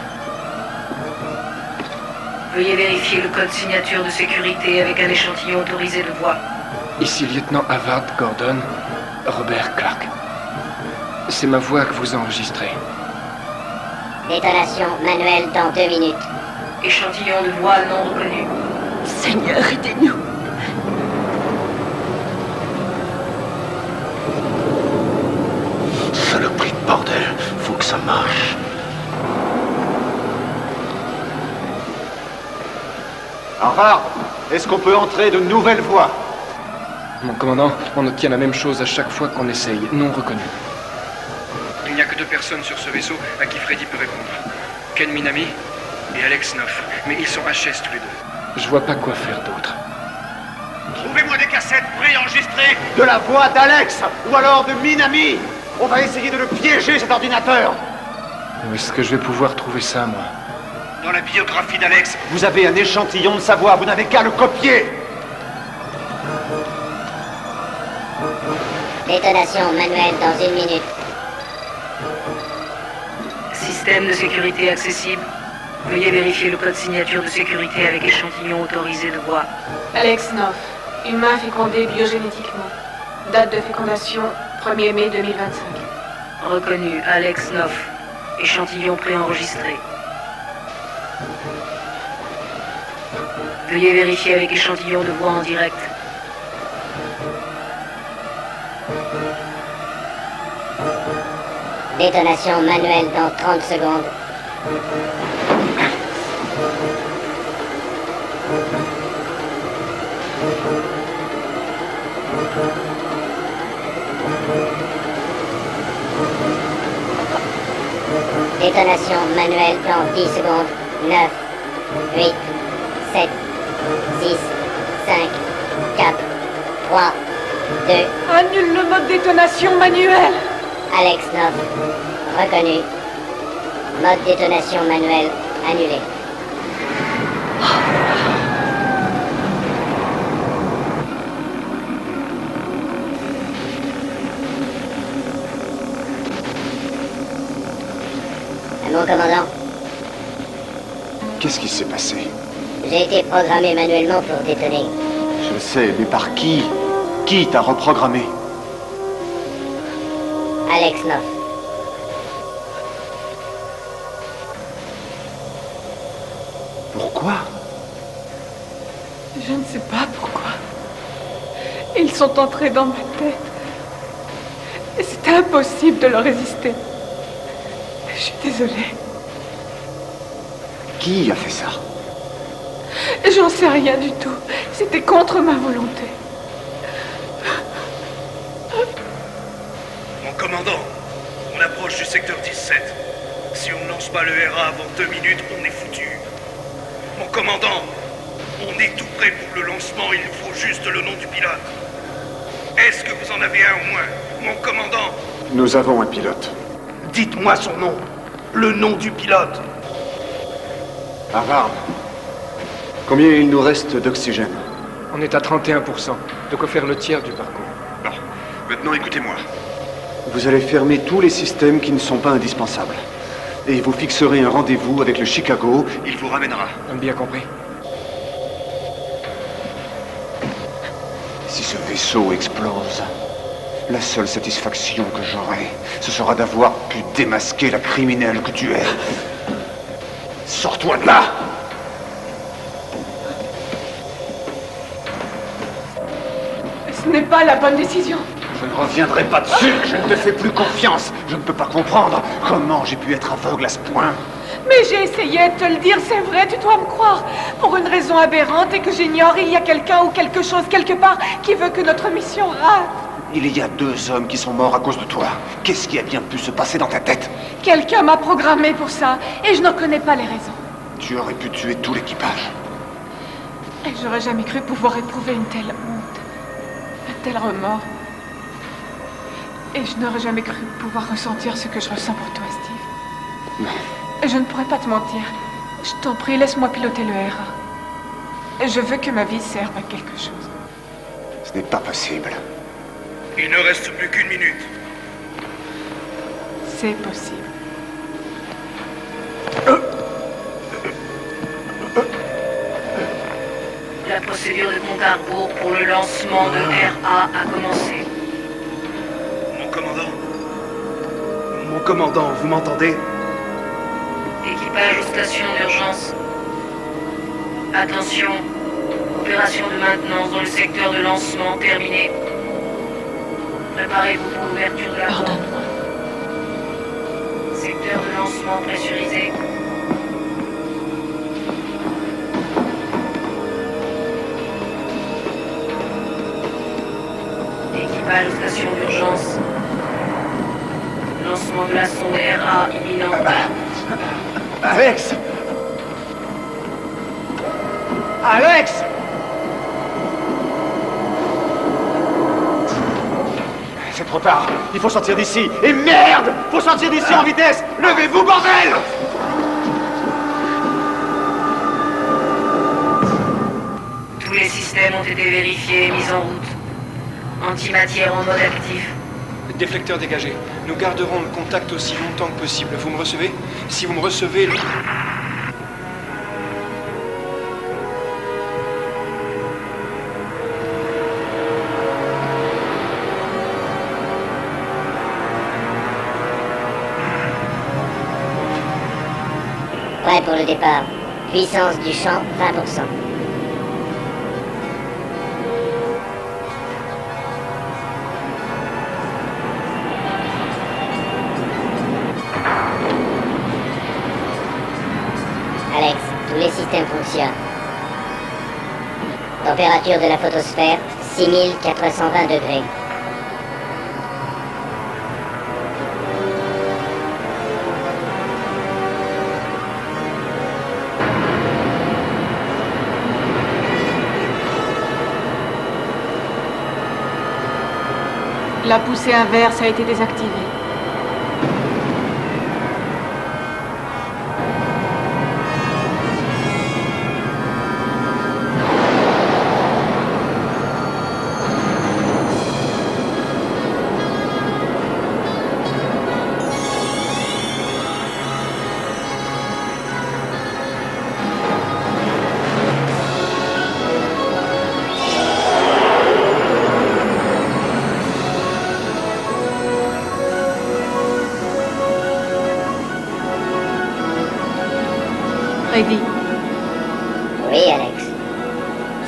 Veuillez vérifier le code signature de sécurité avec un échantillon autorisé de voix. Ici lieutenant Havard Gordon, Robert Clark. C'est ma voix que vous enregistrez. Détonation manuelle dans 2 minutes. Échantillon de voix non reconnu. Seigneur, aidez-nous. Saloperie de bordel, faut que ça marche. Harvard, est-ce qu'on peut entrer de nouvelles voies? Mon commandant, on obtient la même chose à chaque fois qu'on essaye, non reconnu. Il n'y a que 2 personnes sur ce vaisseau à qui Freddy peut répondre. Ken Minami et Alex Noff. Mais ils sont HS tous les 2. Je vois pas quoi faire d'autre. Trouvez-moi des cassettes préenregistrées. De la voix d'Alex ou alors de Minami. On va essayer de le piéger, cet ordinateur. Où est-ce que je vais pouvoir trouver ça, moi? Dans la biographie d'Alex. Vous avez un échantillon de sa voix, vous n'avez qu'à le copier. Détonation manuelle dans 1 minute. Système de sécurité accessible. Veuillez vérifier le code signature de sécurité avec échantillon autorisé de voix. Alex Noff, humain fécondé biogénétiquement. Date de fécondation 1er mai 2025. Reconnu, Alex Noff. Échantillon préenregistré. Veuillez vérifier avec échantillon de voix en direct. Détonation manuelle dans 30 secondes. Détonation manuelle dans 10 secondes. 9, 8, 7, 6, 5, 4, 3, 2... Annule le mode détonation manuel. Alex 9, reconnu. Mode détonation manuelle annulé. Mon commandant. Qu'est-ce qui s'est passé? J'ai été programmé manuellement pour détonner. Je sais, mais par qui? Qui t'a reprogrammé? Alex 9. Pourquoi? Je ne sais pas pourquoi. Ils sont entrés dans ma tête. Et c'était impossible de leur résister. Je suis désolée. Qui a fait ça? J'en sais rien du tout. C'était contre ma volonté. Mon commandant, on approche du secteur 17. Si on ne lance pas le RA avant 2 minutes, on est foutu. Mon commandant, on est tout prêt pour le lancement, il nous faut juste le nom du pilote. Est-ce que vous en avez un au moins, mon commandant? Nous avons un pilote. Dites-moi son nom. Le nom du pilote. Harvard. Combien il nous reste d'oxygène? On est à 31%. De quoi faire le tiers du parcours. Bon, maintenant écoutez-moi. Vous allez fermer tous les systèmes qui ne sont pas indispensables. Et vous fixerez un rendez-vous avec le Chicago. Il vous ramènera. Bien compris. Si ce vaisseau explose, la seule satisfaction que j'aurai, ce sera d'avoir pu démasquer la criminelle que tu es. Sors-toi de là! Ce n'est pas la bonne décision. Je ne reviendrai pas dessus. Je ne te fais plus confiance. Je ne peux pas comprendre comment j'ai pu être aveugle à ce point. Mais j'ai essayé de te le dire, c'est vrai, tu dois me croire. Pour une raison aberrante et que j'ignore, il y a quelqu'un ou quelque chose quelque part qui veut que notre mission rate. Il y a 2 hommes qui sont morts à cause de toi. Qu'est-ce qui a bien pu se passer dans ta tête? Quelqu'un m'a programmé pour ça, et je n'en connais pas les raisons. Tu aurais pu tuer tout l'équipage. Et j'aurais jamais cru pouvoir éprouver une telle honte, un tel remords. Et je n'aurais jamais cru pouvoir ressentir ce que je ressens pour toi, Steve. Non. Je ne pourrais pas te mentir. Je t'en prie, laisse-moi piloter le RA. Je veux que ma vie serve à quelque chose. Ce n'est pas possible. Il ne reste plus qu'1 minute. C'est possible. La procédure de compte à rebours pour le lancement de RA a commencé. Mon commandant, vous m'entendez? Équipage aux stations d'urgence. Attention. Opération de maintenance dans le secteur de lancement terminée. Préparez-vous pour l'ouverture de la porte. Secteur de lancement pressurisé. Équipage aux stations d'urgence. Lancement de la sonde RA imminent. Alex! Alex! C'est trop tard. Il faut sortir d'ici. Et merde! Faut sortir d'ici en vitesse! Levez-vous, bordel! Tous les systèmes ont été vérifiés et mis en route. Antimatière en mode actif. Déflecteur dégagé. Nous garderons le contact aussi longtemps que possible. Vous me recevez? Si vous me recevez... Prêt pour le départ. Puissance du champ, 20%. système fonctionne. Température de la photosphère, 6420 degrés. La poussée inverse a été désactivée. Freddy. Oui, Alex.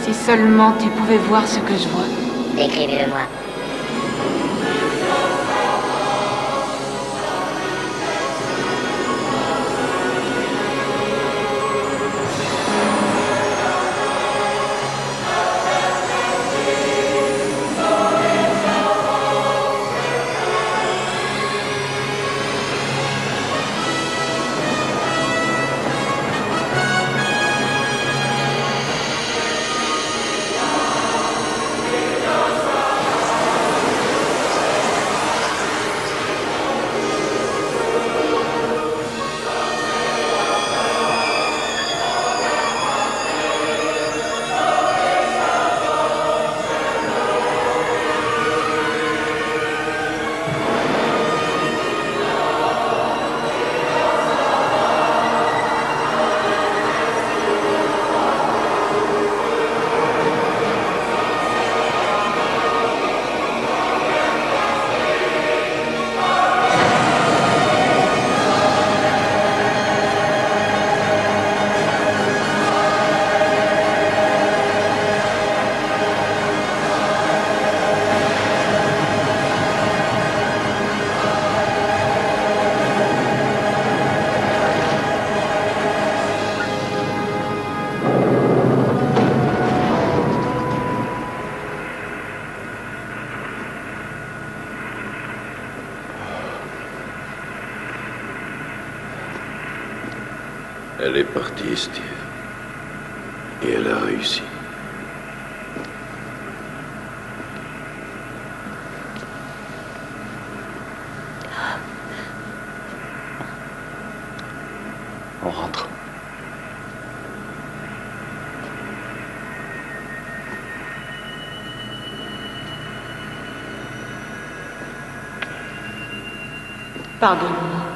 Si seulement tu pouvais voir ce que je vois. Décrivez-le-moi. Elle est partie, Steve. Et elle a réussi. On rentre. Pardonne-moi.